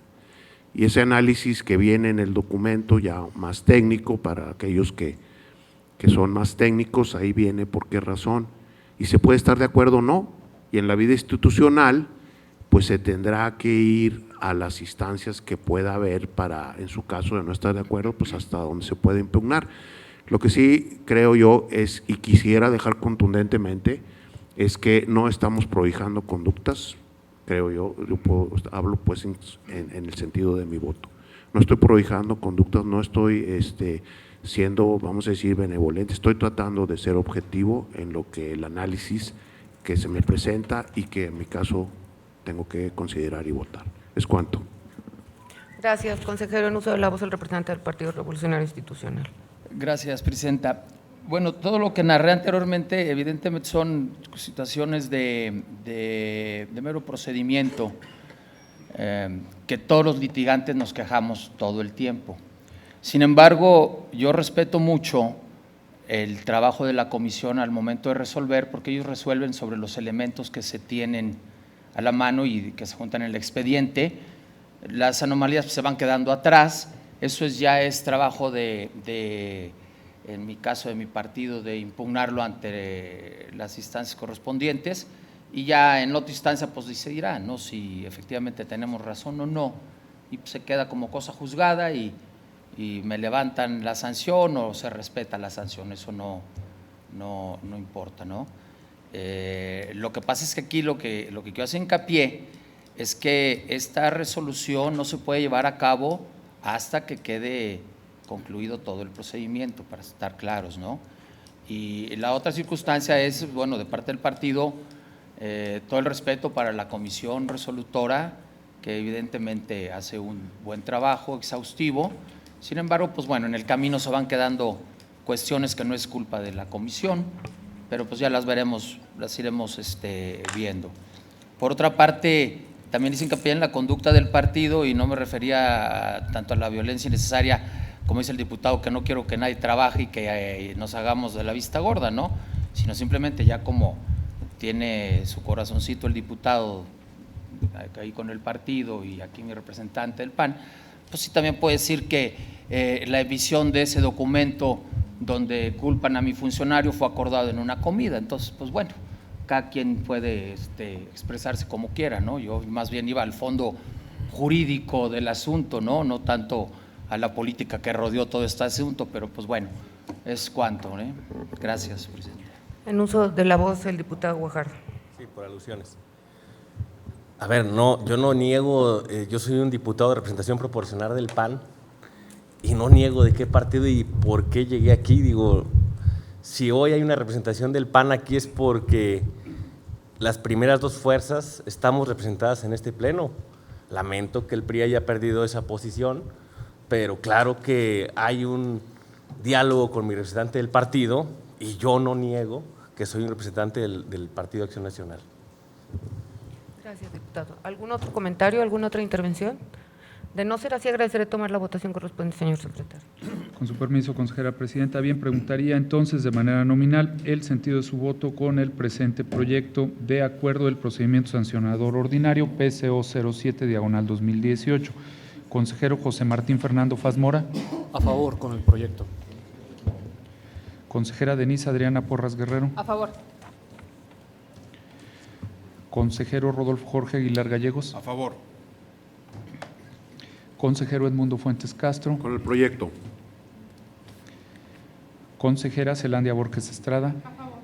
Y ese análisis que viene en el documento ya más técnico para aquellos que son más técnicos, ahí viene por qué razón, y se puede estar de acuerdo o no, y en la vida institucional, pues se tendrá que ir a las instancias que pueda haber para, en su caso de no estar de acuerdo, pues hasta donde se puede impugnar. Lo que sí creo yo es, y quisiera dejar contundentemente, es que no estamos prohijando conductas, creo yo hablo pues en el sentido de mi voto, no estoy prohijando conductas, no estoy siendo, vamos a decir, benevolente, estoy tratando de ser objetivo en lo que el análisis que se me presenta y que en mi caso tengo que considerar y votar. Es cuanto. Gracias, consejero. En uso de la voz, el representante del Partido Revolucionario Institucional. Gracias, presidenta. Bueno, todo lo que narré anteriormente evidentemente son situaciones de mero procedimiento, que todos los litigantes nos quejamos todo el tiempo. Sin embargo, yo respeto mucho el trabajo de la comisión al momento de resolver, porque ellos resuelven sobre los elementos que se tienen a la mano y que se juntan en el expediente. Las anomalías se van quedando atrás. Eso ya es trabajo en mi caso de mi partido, de impugnarlo ante las instancias correspondientes, y ya en otra instancia pues decidirá, ¿no?, si efectivamente tenemos razón o no, y pues se queda como cosa juzgada y me levantan la sanción o se respeta la sanción. Eso no importa, ¿no? Lo que pasa es que aquí lo que quiero hacer hincapié es que esta resolución no se puede llevar a cabo hasta que quede concluido todo el procedimiento, para estar claros, ¿no? Y la otra circunstancia es, bueno, de parte del partido, todo el respeto para la comisión resolutora, que evidentemente hace un buen trabajo exhaustivo. Sin embargo, pues bueno, en el camino se van quedando cuestiones que no es culpa de la comisión, pero pues ya las veremos, las iremos viendo. Por otra parte, también hice hincapié en la conducta del partido, y no me refería tanto a la violencia innecesaria, como dice el diputado, que no quiero que nadie trabaje y que nos hagamos de la vista gorda, ¿no?, sino simplemente ya como tiene su corazoncito el diputado ahí con el partido y aquí mi representante del PAN, pues sí también puede decir que la emisión de ese documento donde culpan a mi funcionario fue acordado en una comida. Entonces, pues bueno, cada quien puede expresarse como quiera, ¿no? Yo más bien iba al fondo jurídico del asunto, no tanto a la política que rodeó todo este asunto, pero pues bueno, es cuanto, ¿eh? Gracias, presidente. En uso de la voz, el diputado Guajardo. Sí, por alusiones. A ver, no, yo no niego, yo soy un diputado de representación proporcional del PAN y no niego de qué partido y por qué llegué aquí. Digo, si hoy hay una representación del PAN aquí es porque las primeras dos fuerzas estamos representadas en este pleno. Lamento que el PRI haya perdido esa posición, pero claro que hay un diálogo con mi representante del partido y yo no niego que soy un representante del Partido Acción Nacional. Gracias, diputado. ¿Algún otro comentario, alguna otra intervención? De no ser así, agradeceré tomar la votación correspondiente, señor secretario. Con su permiso, consejera presidenta. Bien, preguntaría entonces de manera nominal el sentido de su voto con el presente proyecto de acuerdo del procedimiento sancionador ordinario PCO 07/2018. Consejero José Martín Fernando Faz Mora. A favor con el proyecto. Consejera Denise Adriana Porras Guerrero. A favor. Consejero Rodolfo Jorge Aguilar Gallegos. A favor. Consejero Edmundo Fuentes Castro. Con el proyecto. Consejera Zelandia Borges Estrada. A favor.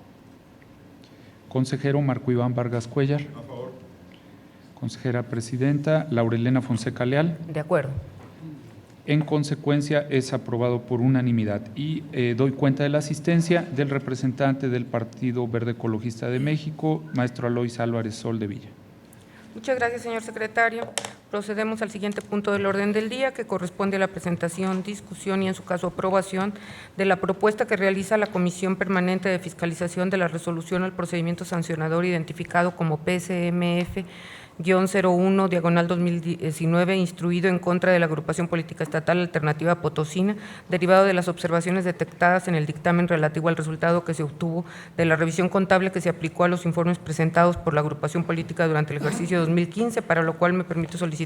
Consejero Marco Iván Vargas Cuellar. A favor. Consejera presidenta Laurelena Fonseca Leal. De acuerdo. En consecuencia, es aprobado por unanimidad. Y doy cuenta de la asistencia del representante del Partido Verde Ecologista de México, maestro Alois Álvarez Soldevilla. Muchas gracias, señor secretario. Procedemos al siguiente punto del orden del día, que corresponde a la presentación, discusión y, en su caso, aprobación de la propuesta que realiza la Comisión Permanente de Fiscalización de la Resolución al Procedimiento Sancionador identificado como PCMF-01/2019, instruido en contra de la Agrupación Política Estatal Alternativa Potosina, derivado de las observaciones detectadas en el dictamen relativo al resultado que se obtuvo de la revisión contable que se aplicó a los informes presentados por la Agrupación Política durante el ejercicio 2015, para lo cual me permito solicitar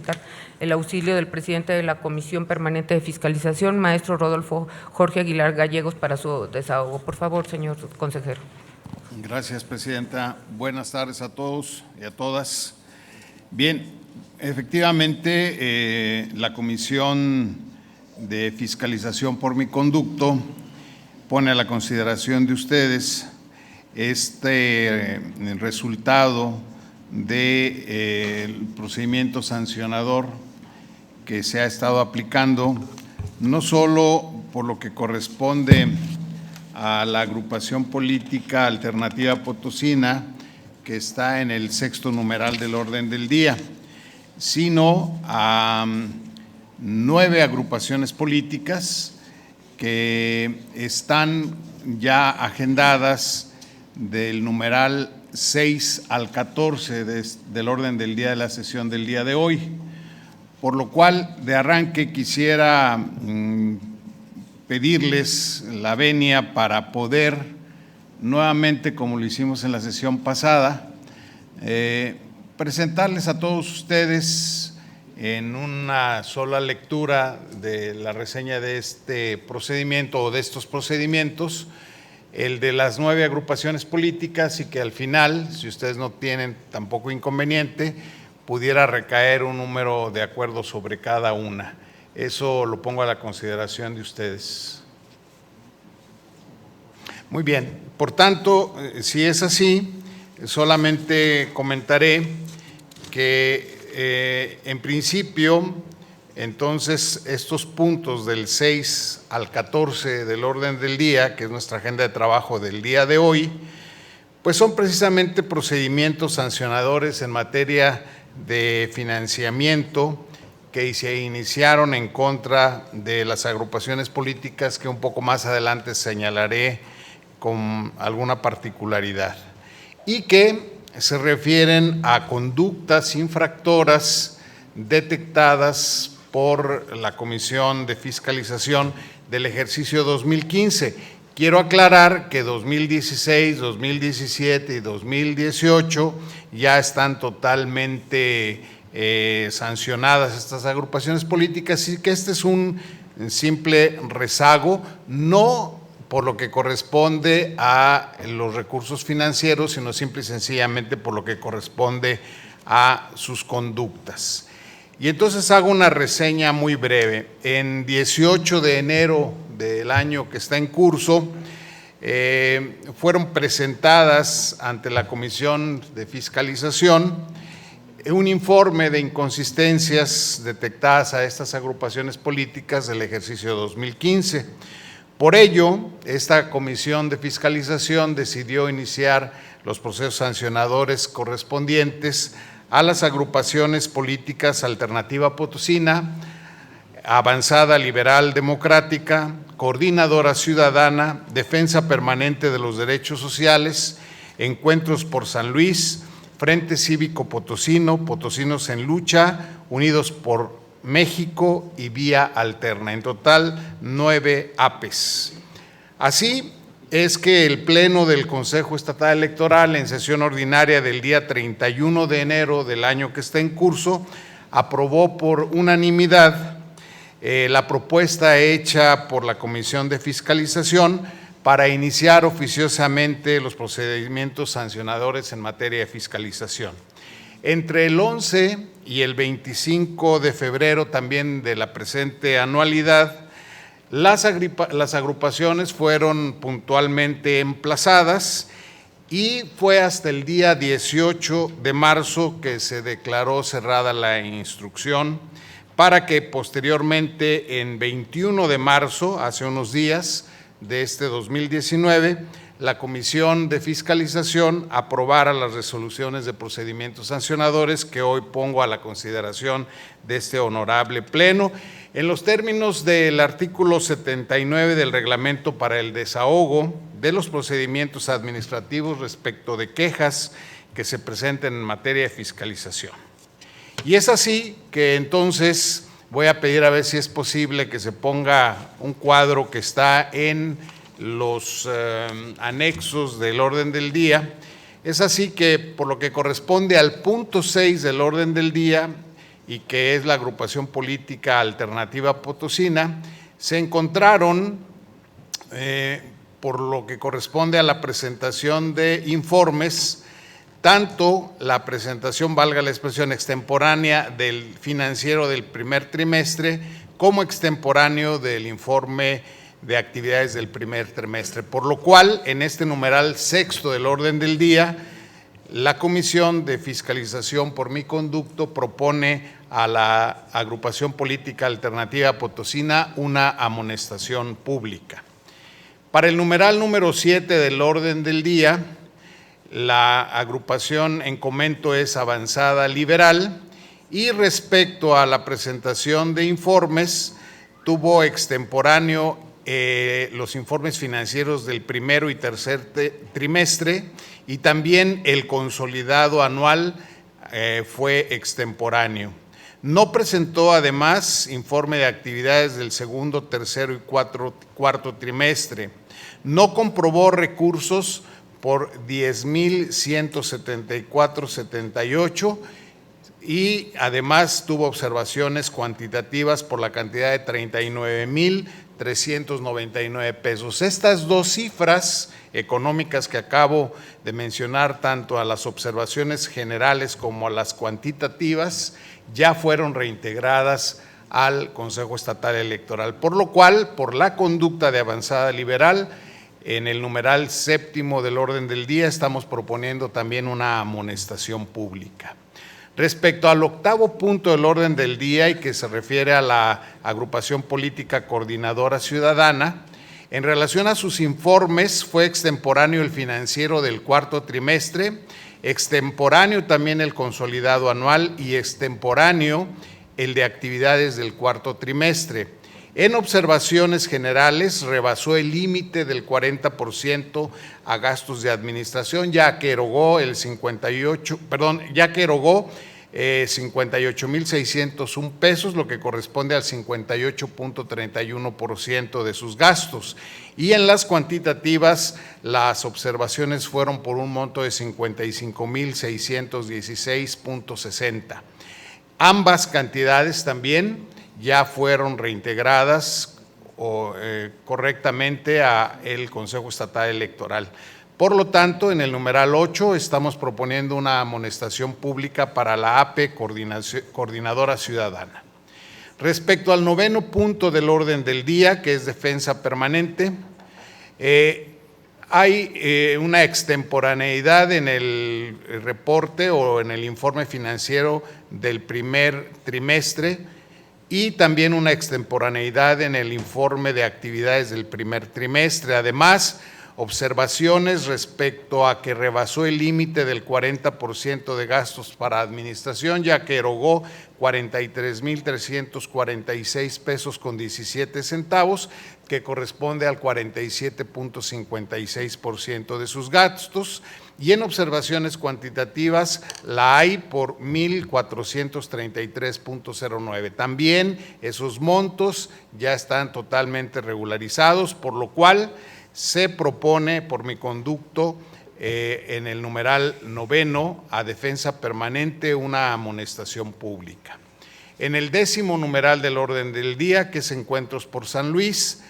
el auxilio del presidente de la Comisión Permanente de Fiscalización, maestro Rodolfo Jorge Aguilar Gallegos, para su desahogo. Por favor, señor consejero. Gracias, presidenta. Buenas tardes a todos y a todas. Bien, efectivamente, la Comisión de Fiscalización por mi conducto pone a la consideración de ustedes este resultado del procedimiento sancionador que se ha estado aplicando, no solo por lo que corresponde a la Agrupación Política Alternativa Potosina, que está en el 6º numeral del orden del día, sino a 9 agrupaciones políticas que están ya agendadas del numeral 6 al 14 del orden del día de la sesión del día de hoy, por lo cual de arranque quisiera pedirles la venia para poder nuevamente, como lo hicimos en la sesión pasada, presentarles a todos ustedes en una sola lectura de la reseña de este procedimiento o de estos procedimientos, el de las 9 agrupaciones políticas, y que al final, si ustedes no tienen tampoco inconveniente, pudiera recaer un número de acuerdo sobre cada una. Eso lo pongo a la consideración de ustedes. Muy bien, por tanto, si es así, solamente comentaré que en principio, entonces, estos puntos del 6 al 14 del orden del día, que es nuestra agenda de trabajo del día de hoy, pues son precisamente procedimientos sancionadores en materia de financiamiento que se iniciaron en contra de las agrupaciones políticas, que un poco más adelante señalaré con alguna particularidad, y que se refieren a conductas infractoras detectadas por la Comisión de Fiscalización del ejercicio 2015. Quiero aclarar que 2016, 2017 y 2018 ya están totalmente sancionadas estas agrupaciones políticas, y que este es un simple rezago, no por lo que corresponde a los recursos financieros, sino simple y sencillamente por lo que corresponde a sus conductas. Y entonces hago una reseña muy breve. En 18 de enero del año que está en curso, fueron presentadas ante la Comisión de Fiscalización un informe de inconsistencias detectadas a estas agrupaciones políticas del ejercicio 2015. Por ello, esta Comisión de Fiscalización decidió iniciar los procesos sancionadores correspondientes a las agrupaciones políticas Alternativa Potosina, Avanzada Liberal Democrática, Coordinadora Ciudadana, Defensa Permanente de los Derechos Sociales, Encuentros por San Luis, Frente Cívico Potosino, Potosinos en Lucha, Unidos por México y Vía Alterna, en total 9 APES. Así es que el Pleno del Consejo Estatal Electoral, en sesión ordinaria del día 31 de enero del año que está en curso, aprobó por unanimidad la propuesta hecha por la Comisión de Fiscalización para iniciar oficiosamente los procedimientos sancionadores en materia de fiscalización. Entre el 11 y el 25 de febrero también de la presente anualidad, las agrupaciones fueron puntualmente emplazadas, y fue hasta el día 18 de marzo que se declaró cerrada la instrucción, para que posteriormente, en 21 de marzo, hace unos días de este 2019, la Comisión de Fiscalización aprobara las resoluciones de procedimientos sancionadores que hoy pongo a la consideración de este honorable Pleno, en los términos del artículo 79 del Reglamento para el desahogo de los procedimientos administrativos respecto de quejas que se presenten en materia de fiscalización. Y es así que entonces voy a pedir a ver si es posible que se ponga un cuadro que está en los anexos del orden del día. Es así que, por lo que corresponde al punto 6 del orden del día, y que es la agrupación política Alternativa Potosina, se encontraron, por lo que corresponde a la presentación de informes, tanto la presentación, valga la expresión, extemporánea del financiero del primer trimestre, como extemporáneo del informe de actividades del primer trimestre, por lo cual en este numeral sexto del orden del día, la Comisión de Fiscalización por mi conducto propone a la agrupación política Alternativa Potosina una amonestación pública. Para el numeral número 7 del orden del día, la agrupación en comento es Avanzada Liberal, y respecto a la presentación de informes, tuvo extemporáneo los informes financieros del primero y tercer trimestre, y también el consolidado anual fue extemporáneo. No presentó además informe de actividades del segundo, tercero y cuarto trimestre. No comprobó recursos por 10,174.78 y además tuvo observaciones cuantitativas por la cantidad de 39,399 pesos. Estas dos cifras económicas que acabo de mencionar, tanto a las observaciones generales como a las cuantitativas, ya fueron reintegradas al Consejo Estatal Electoral, por lo cual, por la conducta de avanzada liberal, en el numeral séptimo del orden del día estamos proponiendo también una amonestación pública. Respecto al octavo punto del orden del día, y que se refiere a la agrupación política Coordinadora Ciudadana, en relación a sus informes, fue extemporáneo el financiero del cuarto trimestre, extemporáneo también el consolidado anual y extemporáneo el de actividades del cuarto trimestre. En observaciones generales rebasó el límite del 40% a gastos de administración, ya que erogó 58,601 pesos, lo que corresponde al 58,31% de sus gastos. Y en las cuantitativas, las observaciones fueron por un monto de 55,616,60. Ambas cantidades también ya fueron reintegradas correctamente a el Consejo Estatal Electoral. Por lo tanto, en el numeral 8 estamos proponiendo una amonestación pública para la AP Coordinadora Ciudadana. Respecto al noveno punto del orden del día, que es defensa permanente, hay una extemporaneidad en el reporte o en el informe financiero del primer trimestre y también una extemporaneidad en el informe de actividades del primer trimestre. Además, observaciones respecto a que rebasó el límite del 40% de gastos para administración, ya que erogó 43,346 pesos con 17 centavos, que corresponde al 47,56% de sus gastos, y en observaciones cuantitativas la hay por 1,433,09. También esos montos ya están totalmente regularizados, por lo cual se propone por mi conducto en el numeral noveno a defensa permanente una amonestación pública. En el décimo numeral del orden del día, que es Encuentros por San Luis,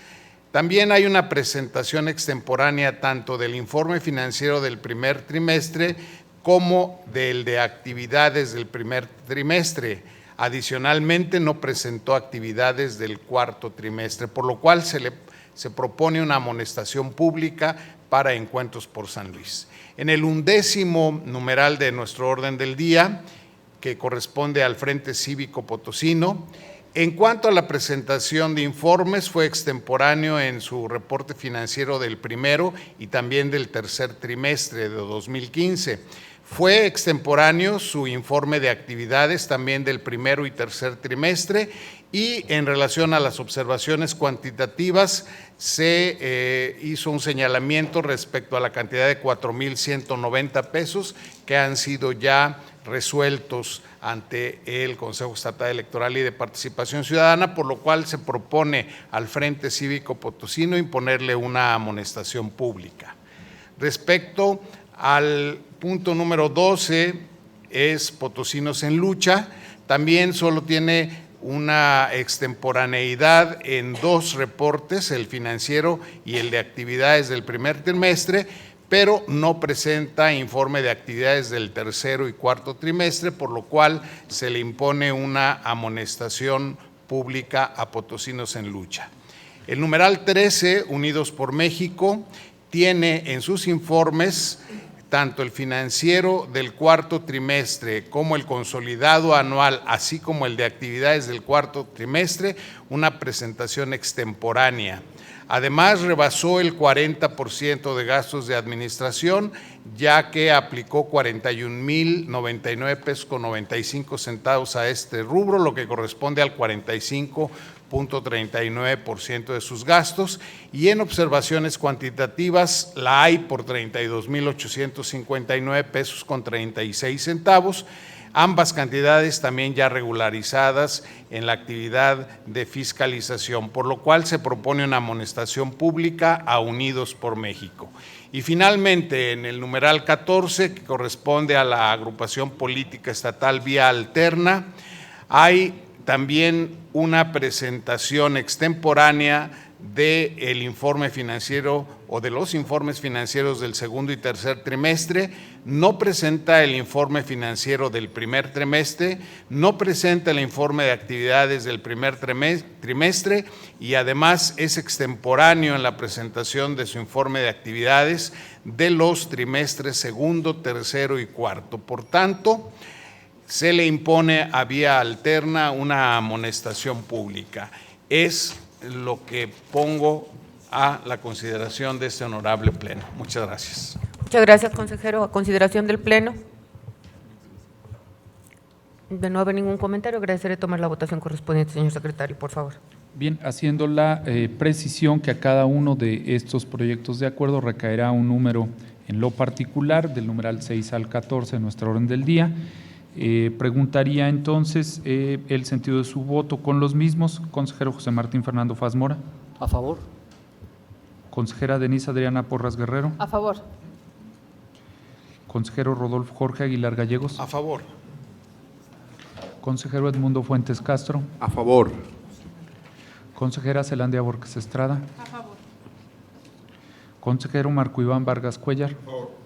también hay una presentación extemporánea tanto del informe financiero del primer trimestre como del de actividades del primer trimestre. Adicionalmente, no presentó actividades del cuarto trimestre, por lo cual se propone una amonestación pública para Encuentros por San Luis. En el 11º numeral de nuestro orden del día, que corresponde al Frente Cívico Potosino, en cuanto a la presentación de informes, fue extemporáneo en su reporte financiero del primero y también del tercer trimestre de 2015. Fue extemporáneo su informe de actividades también del primero y tercer trimestre, y en relación a las observaciones cuantitativas se hizo un señalamiento respecto a la cantidad de 4,190 pesos que han sido ya resueltos ante el Consejo Estatal Electoral y de Participación Ciudadana, por lo cual se propone al Frente Cívico Potosino imponerle una amonestación pública. Respecto al punto número 12, es Potosinos en Lucha, también solo tiene una extemporaneidad en dos reportes, el financiero y el de actividades del primer trimestre, pero no presenta informe de actividades del tercero y cuarto trimestre, por lo cual se le impone una amonestación pública a Potosinos en Lucha. El numeral 13, Unidos por México, tiene en sus informes tanto el financiero del cuarto trimestre como el consolidado anual, así como el de actividades del cuarto trimestre, una presentación extemporánea. Además, rebasó el 40% de gastos de administración, ya que aplicó 41,099 pesos con 95 centavos a este rubro, lo que corresponde al 45,9% 0.39% de sus gastos, y en observaciones cuantitativas la hay por 32,859 pesos con 36 centavos, ambas cantidades también ya regularizadas en la actividad de fiscalización, por lo cual se propone una amonestación pública a Unidos por México. Y finalmente, en el numeral 14, que corresponde a la agrupación política estatal Vía Alterna, hay también una presentación extemporánea del informe financiero o de los informes financieros del segundo y tercer trimestre. No presenta el informe financiero del primer trimestre, no presenta el informe de actividades del primer trimestre y además es extemporáneo en la presentación de su informe de actividades de los trimestres segundo, tercero y cuarto. Por tanto, se le impone a Vía Alterna una amonestación pública. Es lo que pongo a la consideración de este honorable pleno. Muchas gracias. Muchas gracias, consejero. A consideración del Pleno. De no haber ningún comentario, agradeceré tomar la votación correspondiente, señor secretario, por favor. Bien, haciendo la precisión que a cada uno de estos proyectos de acuerdo recaerá un número en lo particular, del numeral 6 al 14 en nuestra orden del día. Preguntaría entonces el sentido de su voto con los mismos. Consejero José Martín Fernando Faz Mora. A favor. Consejera Denise Adriana Porras Guerrero. A favor. Consejero Rodolfo Jorge Aguilar Gallegos. A favor. Consejero Edmundo Fuentes Castro. A favor. Consejera Zelandia Borges Estrada. A favor. Consejero Marco Iván Vargas Cuellar. A favor.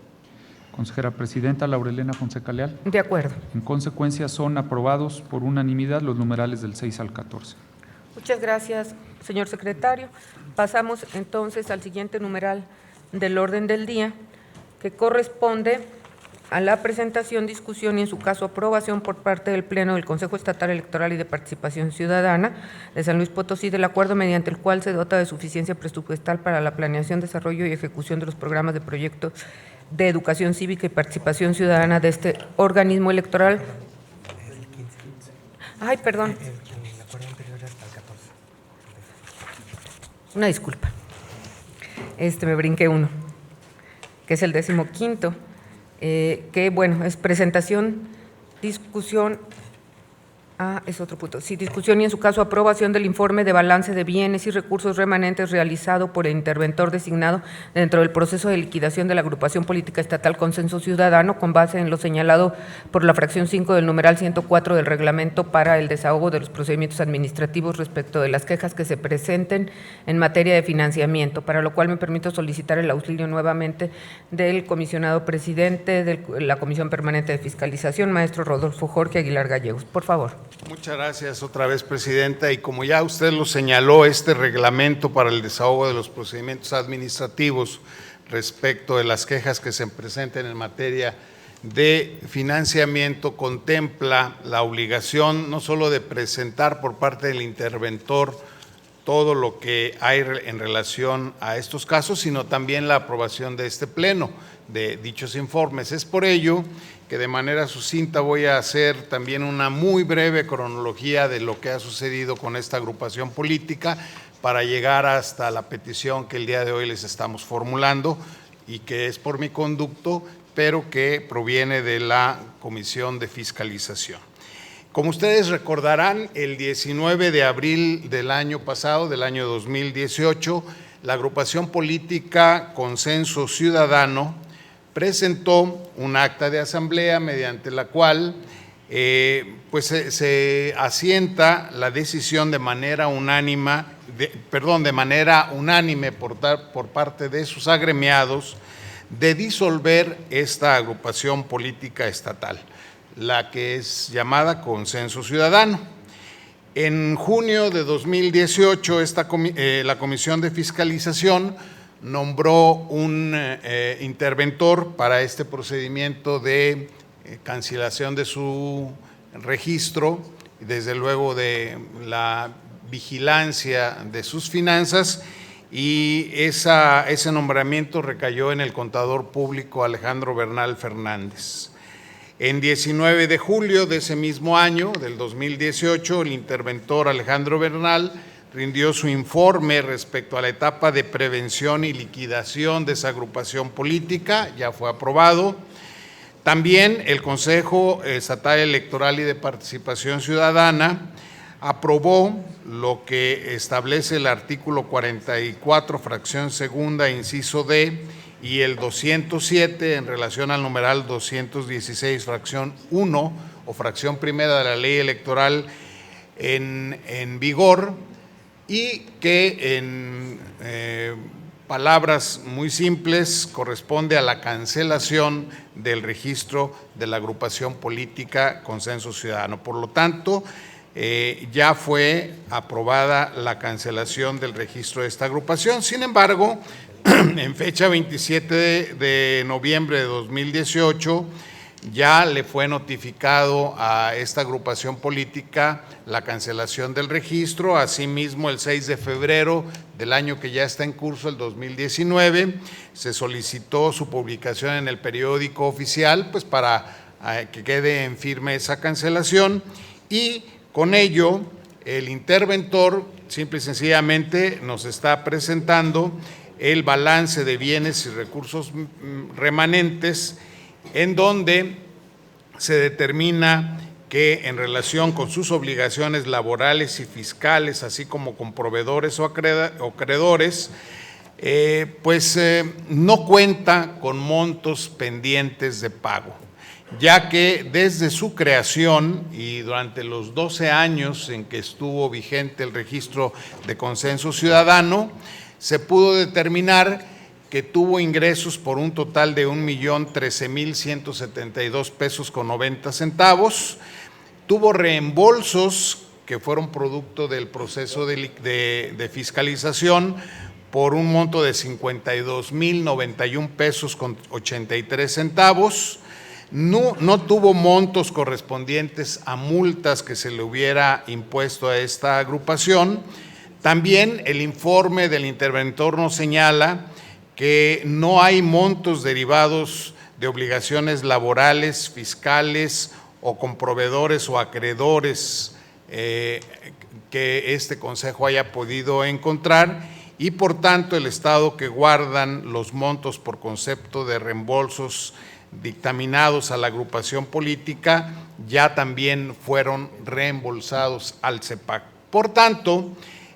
Consejera Presidenta Laurelena Fonseca Leal. De acuerdo. En consecuencia, son aprobados por unanimidad los numerales del 6 al 14. Muchas gracias, señor secretario. Pasamos entonces al siguiente numeral del orden del día, que corresponde a la presentación, discusión y en su caso aprobación por parte del Pleno del Consejo Estatal Electoral y de Participación Ciudadana de San Luis Potosí del acuerdo mediante el cual se dota de suficiencia presupuestal para la planeación, desarrollo y ejecución de los programas de proyectos de educación cívica y participación ciudadana de este organismo electoral. Ay, perdón. Una disculpa. Me brinqué uno, que es el 15º, que bueno, es presentación, discusión, es otro punto. Sí, discusión y en su caso aprobación del informe de balance de bienes y recursos remanentes realizado por el interventor designado dentro del proceso de liquidación de la agrupación política estatal Consenso Ciudadano con base en lo señalado por la fracción 5 del numeral 104 del reglamento para el desahogo de los procedimientos administrativos respecto de las quejas que se presenten en materia de financiamiento, para lo cual me permito solicitar el auxilio nuevamente del comisionado presidente de la Comisión Permanente de Fiscalización, maestro Rodolfo Jorge Aguilar Gallegos. Por favor. Muchas gracias otra vez, Presidenta. Y como ya usted lo señaló, este reglamento para el desahogo de los procedimientos administrativos respecto de las quejas que se presenten en materia de financiamiento contempla la obligación no solo de presentar por parte del interventor todo lo que hay en relación a estos casos, sino también la aprobación de este Pleno de dichos informes. Es por ello que de manera sucinta voy a hacer también una muy breve cronología de lo que ha sucedido con esta agrupación política para llegar hasta la petición que el día de hoy les estamos formulando y que es por mi conducto, pero que proviene de la Comisión de Fiscalización. Como ustedes recordarán, el 19 de abril del año pasado, del año 2018, la agrupación política Consenso Ciudadano presentó un acta de asamblea mediante la cual se asienta la decisión de manera unánime por parte de sus agremiados de disolver esta agrupación política estatal, la que es llamada Consenso Ciudadano. En junio de 2018, la Comisión de Fiscalización nombró un interventor para este procedimiento de cancelación de su registro y desde luego de la vigilancia de sus finanzas, y ese nombramiento recayó en el contador público Alejandro Bernal Fernández. En 19 de julio de ese mismo año, del 2018, el interventor Alejandro Bernal rindió su informe respecto a la etapa de prevención y liquidación de esa agrupación política, ya fue aprobado. También el Consejo Estatal Electoral y de Participación Ciudadana aprobó lo que establece el artículo 44, fracción segunda, inciso D, y el 207 en relación al numeral 216, fracción 1 o fracción primera de la ley electoral en vigor, y que en palabras muy simples corresponde a la cancelación del registro de la agrupación política Consenso Ciudadano. Por lo tanto, ya fue aprobada la cancelación del registro de esta agrupación. Sin embargo, en fecha 27 de noviembre de 2018, ya le fue notificado a esta agrupación política la cancelación del registro. Asimismo, el 6 de febrero del año que ya está en curso, el 2019, se solicitó su publicación en el periódico oficial, pues para que quede en firme esa cancelación, y con ello el interventor simple y sencillamente nos está presentando el balance de bienes y recursos remanentes, en donde se determina que en relación con sus obligaciones laborales y fiscales, así como con proveedores o acreedores, no cuenta con montos pendientes de pago, ya que desde su creación y durante los 12 años en que estuvo vigente el registro de Consenso Ciudadano, se pudo determinar que tuvo ingresos por un total de 1,013,172 pesos con 90 centavos, tuvo reembolsos que fueron producto del proceso de fiscalización por un monto de 52,091 pesos con 83 centavos, no tuvo montos correspondientes a multas que se le hubiera impuesto a esta agrupación. También el informe del interventor nos señala que no hay montos derivados de obligaciones laborales, fiscales o con proveedores o acreedores que este Consejo haya podido encontrar, y por tanto el estado que guardan los montos por concepto de reembolsos dictaminados a la agrupación política ya también fueron reembolsados al CEPAC. Por tanto,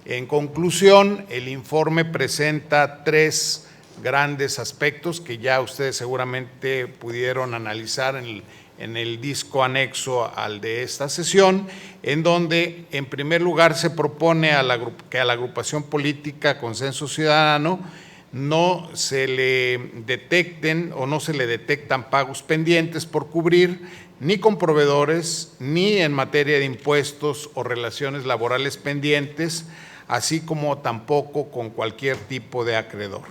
en conclusión, el informe presenta tres grandes aspectos que ya ustedes seguramente pudieron analizar en el disco anexo al de esta sesión, en donde en primer lugar se propone que a la agrupación política Consenso Ciudadano no se le detecten o no se le detectan pagos pendientes por cubrir, ni con proveedores, ni en materia de impuestos o relaciones laborales pendientes, así como tampoco con cualquier tipo de acreedor.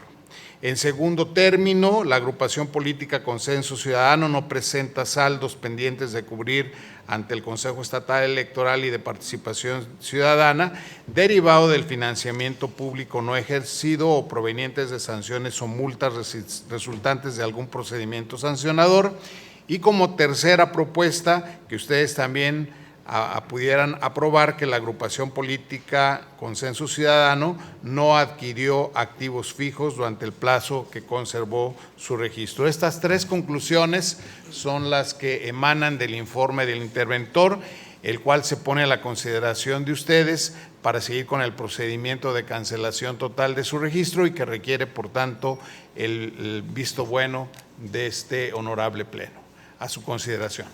En segundo término, la agrupación política Consenso Ciudadano no presenta saldos pendientes de cubrir ante el Consejo Estatal Electoral y de Participación Ciudadana, derivado del financiamiento público no ejercido o provenientes de sanciones o multas resultantes de algún procedimiento sancionador. Y como tercera propuesta, que ustedes también pudieran aprobar, que la agrupación política Consenso Ciudadano no adquirió activos fijos durante el plazo que conservó su registro. Estas tres conclusiones son las que emanan del informe del interventor, el cual se pone a la consideración de ustedes para seguir con el procedimiento de cancelación total de su registro y que requiere, por tanto, el visto bueno de este honorable pleno. A su consideración.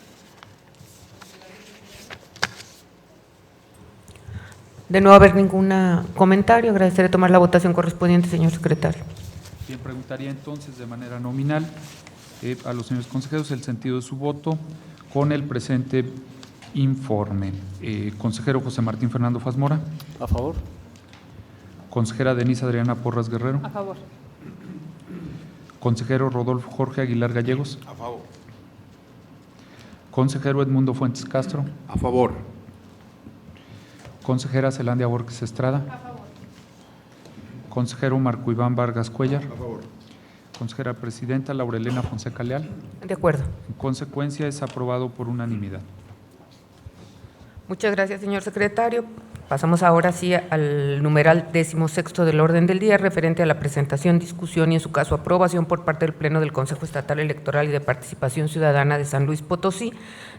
De no haber ningún comentario, agradeceré tomar la votación correspondiente, señor secretario. Bien, preguntaría entonces de manera nominal a los señores consejeros el sentido de su voto con el presente informe. Consejero José Martín Fernando Fazmora. A favor. Consejera Denise Adriana Porras Guerrero. A favor. Consejero Rodolfo Jorge Aguilar Gallegos. A favor. Consejero Edmundo Fuentes Castro. A favor. Consejera Zelandia Borges Estrada. A favor. Consejero Marco Iván Vargas Cuellar. A favor. Consejera Presidenta Laurelena Fonseca Leal. De acuerdo. En consecuencia, es aprobado por unanimidad. Muchas gracias, señor secretario. Pasamos ahora sí al numeral 16º del orden del día, referente a la presentación, discusión y, en su caso, aprobación por parte del Pleno del Consejo Estatal Electoral y de Participación Ciudadana de San Luis Potosí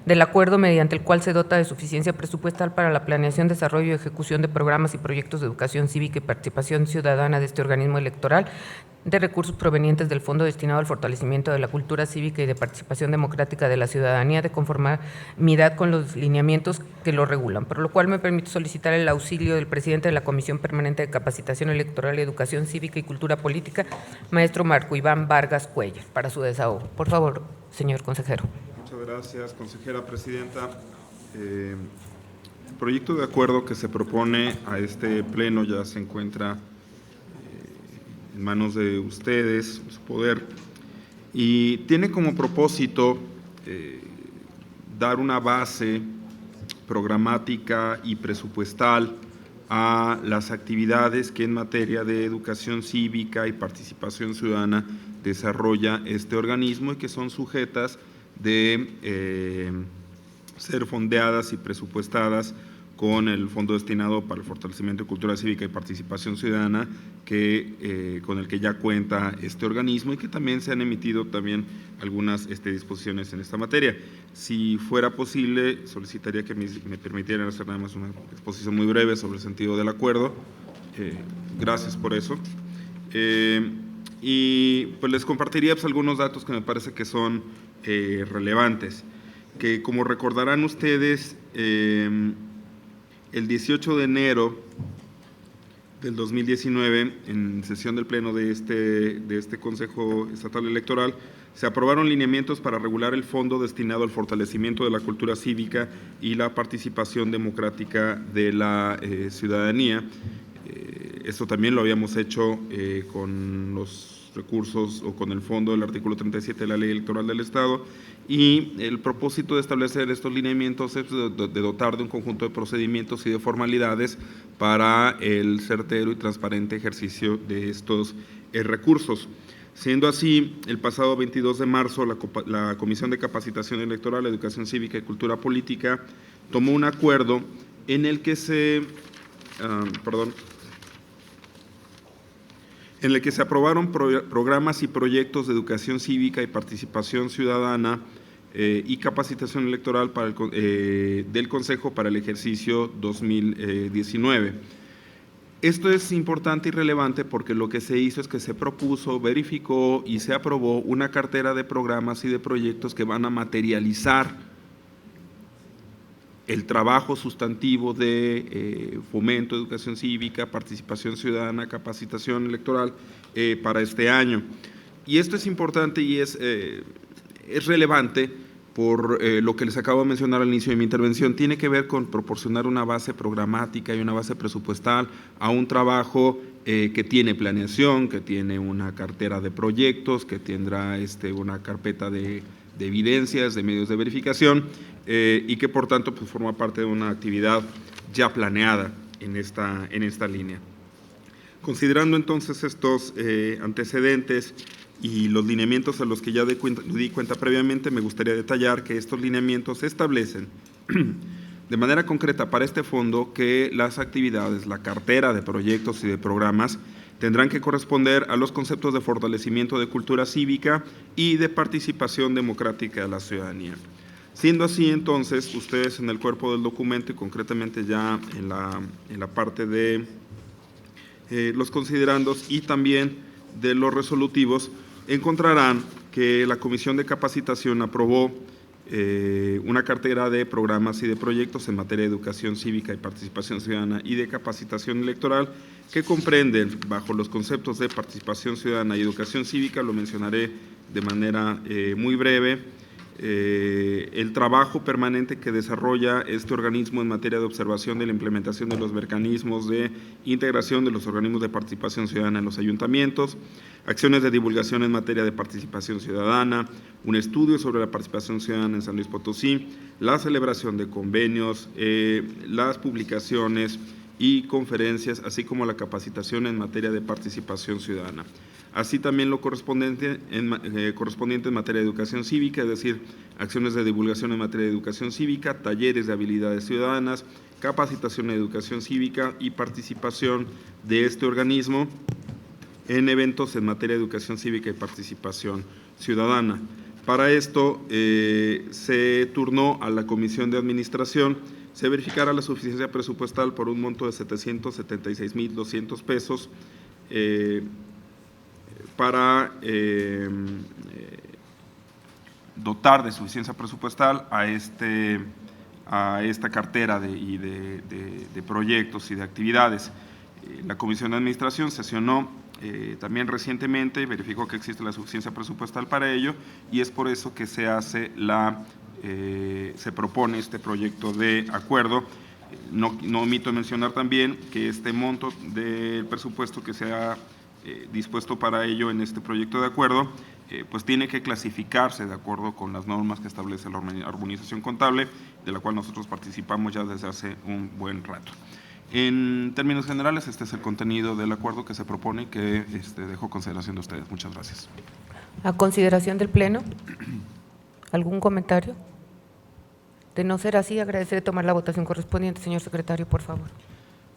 del acuerdo mediante el cual se dota de suficiencia presupuestal para la planeación, desarrollo y ejecución de programas y proyectos de educación cívica y participación ciudadana de este organismo electoral, de recursos provenientes del Fondo destinado al fortalecimiento de la cultura cívica y de participación democrática de la ciudadanía, de conformidad con los lineamientos que lo regulan, por lo cual me permito solicitar el auxilio del presidente de la Comisión Permanente de Capacitación Electoral y Educación Cívica y Cultura Política, maestro Marco Iván Vargas Cuellar, para su desahogo. Por favor, señor consejero. Muchas gracias, consejera presidenta. El proyecto de acuerdo que se propone a este pleno ya se encuentra en manos de ustedes, su poder, y tiene como propósito dar una base programática y presupuestal a las actividades que en materia de educación cívica y participación ciudadana desarrolla este organismo y que son sujetas de ser fondeadas y presupuestadas con el fondo destinado para el fortalecimiento de cultura cívica y participación ciudadana con el que ya cuenta este organismo y que también se han emitido también algunas disposiciones en esta materia. Si fuera posible, solicitaría que me permitieran hacer nada más una exposición muy breve sobre el sentido del acuerdo. Gracias por eso. Y pues les compartiría algunos datos que me parece que son relevantes, que como recordarán ustedes, el 18 de enero del 2019, en sesión del Pleno de este Consejo Estatal Electoral, se aprobaron lineamientos para regular el fondo destinado al fortalecimiento de la cultura cívica y la participación democrática de la ciudadanía. Esto también lo habíamos hecho con los recursos o con el fondo del artículo 37 de la Ley Electoral del Estado, y el propósito de establecer estos lineamientos es de dotar de un conjunto de procedimientos y de formalidades para el certero y transparente ejercicio de estos recursos. Siendo así, el pasado 22 de marzo, la Comisión de Capacitación Electoral, Educación Cívica y Cultura Política tomó un acuerdo en el que se aprobaron programas y proyectos de educación cívica y participación ciudadana y capacitación electoral del Consejo para el ejercicio 2019. Esto es importante y relevante porque lo que se hizo es que se propuso, verificó y se aprobó una cartera de programas y de proyectos que van a materializar el trabajo sustantivo de fomento, educación cívica, participación ciudadana, capacitación electoral para este año. Y esto es importante y es relevante por lo que les acabo de mencionar al inicio de mi intervención. Tiene que ver con proporcionar una base programática y una base presupuestal a un trabajo que tiene planeación, que tiene una cartera de proyectos, que tendrá una carpeta de evidencias, de medios de verificación, y que por tanto pues, forma parte de una actividad ya planeada en esta línea. Considerando entonces estos antecedentes y los lineamientos a los que ya di cuenta previamente, me gustaría detallar que estos lineamientos establecen de manera concreta para este fondo que las actividades, la cartera de proyectos y de programas tendrán que corresponder a los conceptos de fortalecimiento de cultura cívica y de participación democrática de la ciudadanía. Siendo así, entonces, ustedes en el cuerpo del documento y concretamente ya en la parte de los considerandos y también de los resolutivos, encontrarán que la Comisión de Capacitación aprobó una cartera de programas y de proyectos en materia de educación cívica y participación ciudadana y de capacitación electoral que comprenden bajo los conceptos de participación ciudadana y educación cívica, lo mencionaré de manera muy breve, el trabajo permanente que desarrolla este organismo en materia de observación de la implementación de los mecanismos de integración de los organismos de participación ciudadana en los ayuntamientos, acciones de divulgación en materia de participación ciudadana, un estudio sobre la participación ciudadana en San Luis Potosí, la celebración de convenios, las publicaciones y conferencias, así como la capacitación en materia de participación ciudadana. Así también lo correspondiente en materia de educación cívica, es decir, acciones de divulgación en materia de educación cívica, talleres de habilidades ciudadanas capacitación en educación cívica y participación de este organismo en eventos en materia de educación cívica y participación ciudadana. Para esto se turnó a la Comisión de Administración, se verificará la suficiencia presupuestal por un monto de 776,200 pesos para dotar de suficiencia presupuestal a esta cartera de proyectos y de actividades. La Comisión de Administración sesionó también recientemente, verificó que existe la suficiencia presupuestal para ello y es por eso que se propone este proyecto de acuerdo. No omito mencionar también que este monto del presupuesto que se ha dispuesto para ello en este proyecto de acuerdo, pues tiene que clasificarse de acuerdo con las normas que establece la armonización contable, de la cual nosotros participamos ya desde hace un buen rato. En términos generales, este es el contenido del acuerdo que se propone y que dejo a consideración de ustedes. Muchas gracias. A consideración del Pleno, ¿algún comentario? De no ser así, agradeceré tomar la votación correspondiente. Señor secretario, por favor.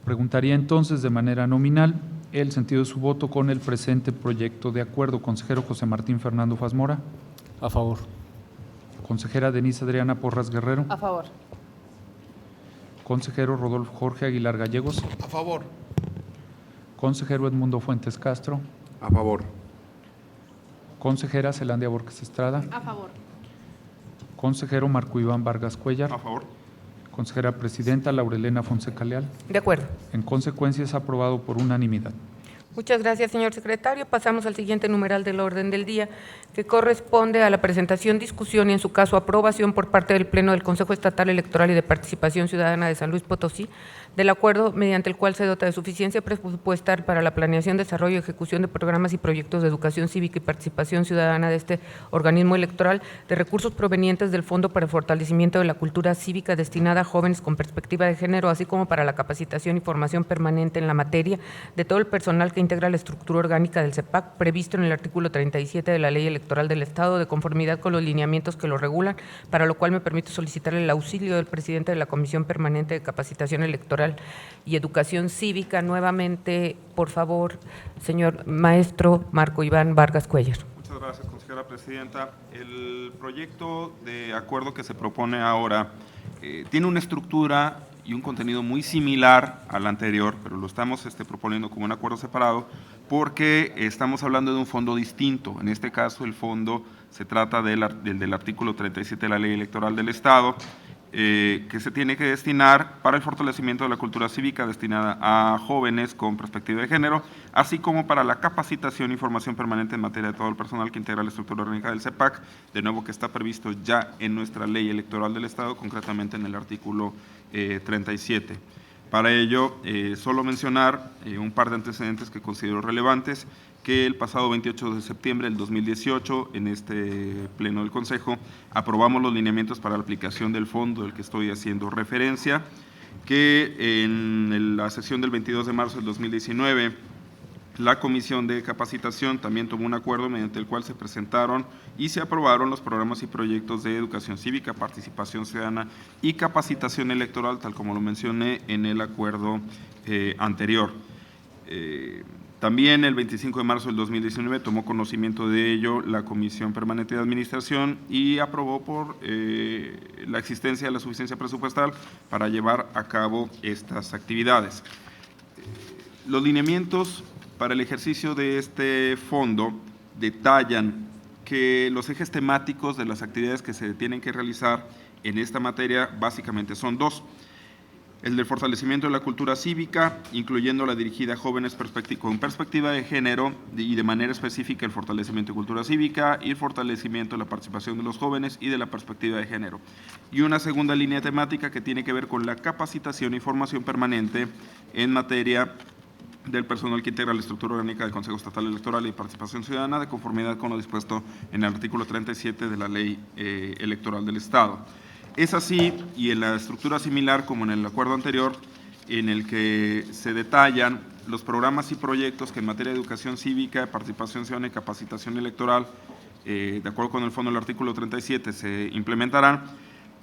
Preguntaría entonces de manera nominal el sentido de su voto con el presente proyecto de acuerdo. Consejero José Martín Fernando Fazmora. A favor. Consejera Denise Adriana Porras Guerrero. A favor. Consejero Rodolfo Jorge Aguilar Gallegos. A favor. Consejero Edmundo Fuentes Castro. A favor. Consejera Zelandia Borges Estrada. A favor. Consejero Marco Iván Vargas Cuellar. A favor. Consejera Presidenta Laurelena Fonseca Leal. De acuerdo. En consecuencia, es aprobado por unanimidad. Muchas gracias, señor secretario. Pasamos al siguiente numeral del orden del día, que corresponde a la presentación, discusión y, en su caso, aprobación por parte del Pleno del Consejo Estatal Electoral y de Participación Ciudadana de San Luis Potosí del acuerdo mediante el cual se dota de suficiencia presupuestal para la planeación, desarrollo y ejecución de programas y proyectos de educación cívica y participación ciudadana de este organismo electoral, de recursos provenientes del Fondo para el Fortalecimiento de la Cultura Cívica destinada a jóvenes con perspectiva de género, así como para la capacitación y formación permanente en la materia de todo el personal que integra la estructura orgánica del CEPAC, previsto en el artículo 37 de la Ley Electoral del Estado, de conformidad con los lineamientos que lo regulan, para lo cual me permito solicitar el auxilio del presidente de la Comisión Permanente de Capacitación Electoral y Educación Cívica. Nuevamente, por favor, señor maestro Marco Iván Vargas Cuellar. Muchas gracias, consejera presidenta. El proyecto de acuerdo que se propone ahora tiene una estructura y un contenido muy similar al anterior, pero lo estamos proponiendo como un acuerdo separado porque estamos hablando de un fondo distinto. En este caso, el fondo se trata del artículo 37 de la Ley Electoral del Estado, que se tiene que destinar para el fortalecimiento de la cultura cívica destinada a jóvenes con perspectiva de género, así como para la capacitación y formación permanente en materia de todo el personal que integra la estructura orgánica del CEPAC, de nuevo que está previsto ya en nuestra Ley Electoral del Estado, concretamente en el artículo 37. Para ello, solo mencionar un par de antecedentes que considero relevantes, que el pasado 28 de septiembre del 2018, en este Pleno del Consejo, aprobamos los lineamientos para la aplicación del fondo del que estoy haciendo referencia, que en la sesión del 22 de marzo del 2019, la Comisión de Capacitación también tomó un acuerdo mediante el cual se presentaron y se aprobaron los programas y proyectos de educación cívica, participación ciudadana y capacitación electoral, tal como lo mencioné en el acuerdo anterior. También el 25 de marzo del 2019 tomó conocimiento de ello la Comisión Permanente de Administración y aprobó por la existencia de la suficiencia presupuestal para llevar a cabo estas actividades. Los lineamientos para el ejercicio de este fondo detallan que los ejes temáticos de las actividades que se tienen que realizar en esta materia básicamente son dos. El del fortalecimiento de la cultura cívica, incluyendo la dirigida a jóvenes con perspectiva de género y de manera específica el fortalecimiento de cultura cívica y el fortalecimiento de la participación de los jóvenes y de la perspectiva de género. Y una segunda línea temática que tiene que ver con la capacitación y formación permanente en materia del personal que integra la estructura orgánica del Consejo Estatal Electoral y Participación Ciudadana, de conformidad con lo dispuesto en el artículo 37 de la Ley Electoral del Estado. Es así, y en la estructura similar como en el acuerdo anterior, en el que se detallan los programas y proyectos que en materia de educación cívica, participación ciudadana y capacitación electoral, de acuerdo con el fondo del artículo 37, se implementarán.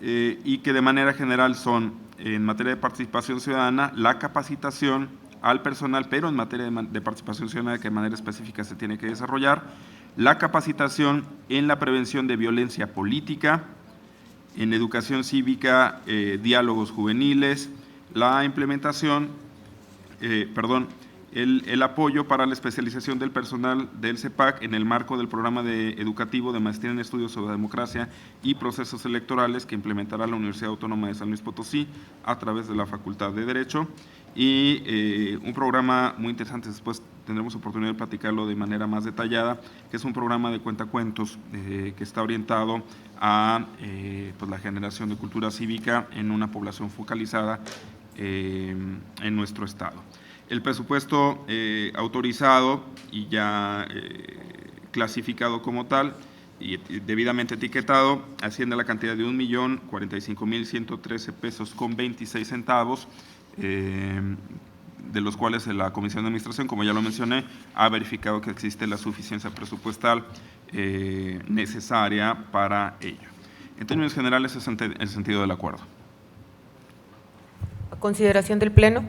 y que de manera general son, en materia de participación ciudadana, la capacitación al personal, pero en materia de participación ciudadana que de manera específica se tiene que desarrollar, la capacitación en la prevención de violencia política, en educación cívica, diálogos juveniles, la implementación, el apoyo para la especialización del personal del CEPAC en el marco del programa educativo de maestría en estudios sobre democracia y procesos electorales que implementará la Universidad Autónoma de San Luis Potosí a través de la Facultad de Derecho, y un programa muy interesante, después tendremos oportunidad de platicarlo de manera más detallada, que es un programa de cuentacuentos que está orientado a pues la generación de cultura cívica en una población focalizada en nuestro estado. El presupuesto autorizado y ya clasificado como tal y debidamente etiquetado asciende a la cantidad de 1.045.113 pesos con 26 centavos, de los cuales la Comisión de Administración, como ya lo mencioné, ha verificado que existe la suficiencia presupuestal necesaria para ello. En términos generales, ese es el sentido del acuerdo. A consideración del Pleno.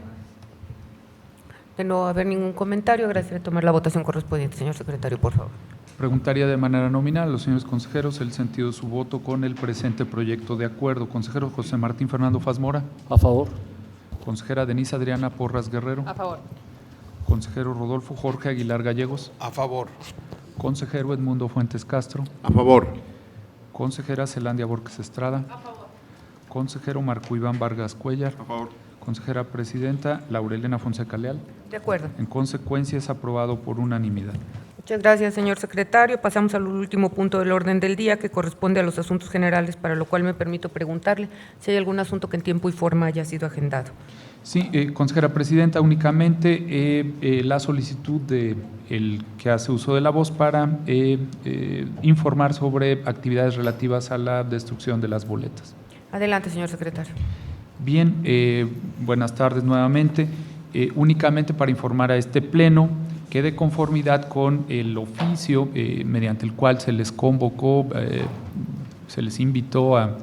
De no haber ningún comentario, agradecería tomar la votación correspondiente. Señor secretario, por favor. Preguntaría de manera nominal a los señores consejeros el sentido de su voto con el presente proyecto de acuerdo. Consejero José Martín Fernando Fazmora. A favor. Consejera Denise Adriana Porras Guerrero. A favor. Consejero Rodolfo Jorge Aguilar Gallegos. A favor. Consejero Edmundo Fuentes Castro. A favor. Consejera Zelandia Borges Estrada. A favor. Consejero Marco Iván Vargas Cuellar. A favor. Consejera Presidenta Laurelena Fonseca Leal. De acuerdo. En consecuencia, es aprobado por unanimidad. Muchas gracias, señor secretario. Pasamos al último punto del orden del día, que corresponde a los asuntos generales, para lo cual me permito preguntarle si hay algún asunto que en tiempo y forma haya sido agendado. Sí, consejera presidenta, únicamente la solicitud de el que hace uso de la voz para informar sobre actividades relativas a la destrucción de las boletas. Adelante, señor secretario. Bien, buenas tardes nuevamente. Únicamente para informar a este pleno que de conformidad con el oficio mediante el cual se les convocó, se les invitó a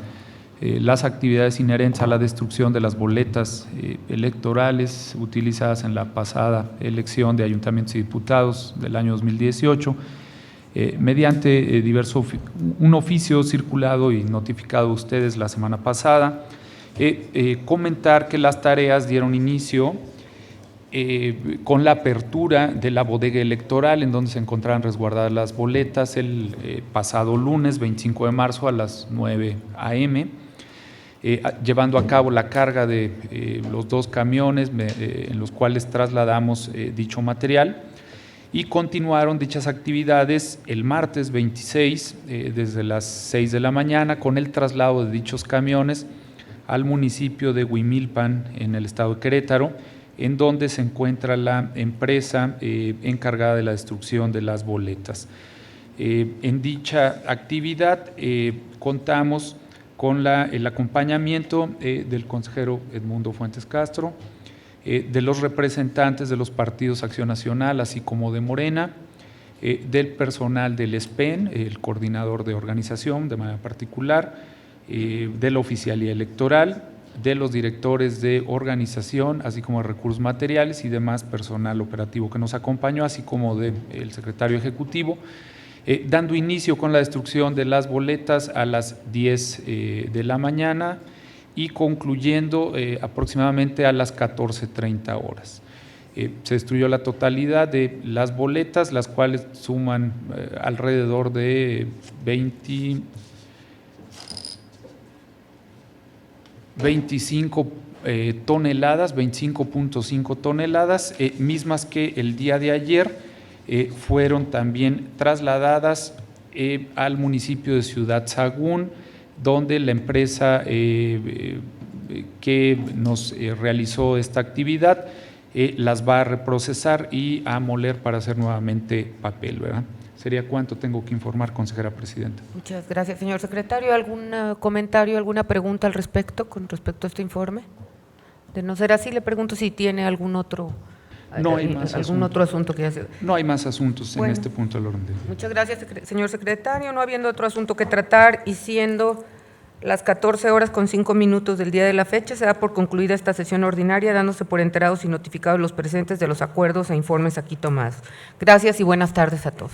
las actividades inherentes a la destrucción de las boletas electorales utilizadas en la pasada elección de ayuntamientos y diputados del año 2018, mediante un oficio circulado y notificado a ustedes la semana pasada. Comentar que las tareas dieron inicio con la apertura de la bodega electoral en donde se encontraban resguardadas las boletas el pasado lunes 25 de marzo a las 9 a.m., llevando a cabo la carga de los 2 camiones en los cuales trasladamos dicho material, y continuaron dichas actividades el martes 26 desde las 6 de la mañana con el traslado de dichos camiones al municipio de Huimilpan en el estado de Querétaro, en donde se encuentra la empresa encargada de la destrucción de las boletas. En dicha actividad contamos con el acompañamiento del consejero Edmundo Fuentes Castro, de los representantes de los partidos Acción Nacional, así como de Morena, del personal del SPEN, el coordinador de organización de manera particular, de la oficialía electoral, de los directores de organización, así como de recursos materiales y demás personal operativo que nos acompañó, así como del secretario ejecutivo, dando inicio con la destrucción de las boletas a las 10 de la mañana y concluyendo aproximadamente a las 14:30 horas. Se destruyó la totalidad de las boletas, las cuales suman alrededor de 25 toneladas, 25.5 toneladas, mismas que el día de ayer fueron también trasladadas al municipio de Ciudad Sagún, donde la empresa que nos realizó esta actividad las va a reprocesar y a moler para hacer nuevamente papel, ¿verdad? ¿Sería cuánto tengo que informar, consejera presidenta? Muchas gracias, señor secretario. ¿Algún comentario, alguna pregunta al respecto, con respecto a este informe? De no ser así, le pregunto si tiene algún otro, no hay más otro asunto que hacer. No hay más asuntos en este punto del orden del día. Muchas gracias, señor secretario. No habiendo otro asunto que tratar y siendo las 14:05 del día de la fecha, se da por concluida esta sesión ordinaria, dándose por enterados y notificados los presentes de los acuerdos e informes aquí tomados. Gracias y buenas tardes a todos.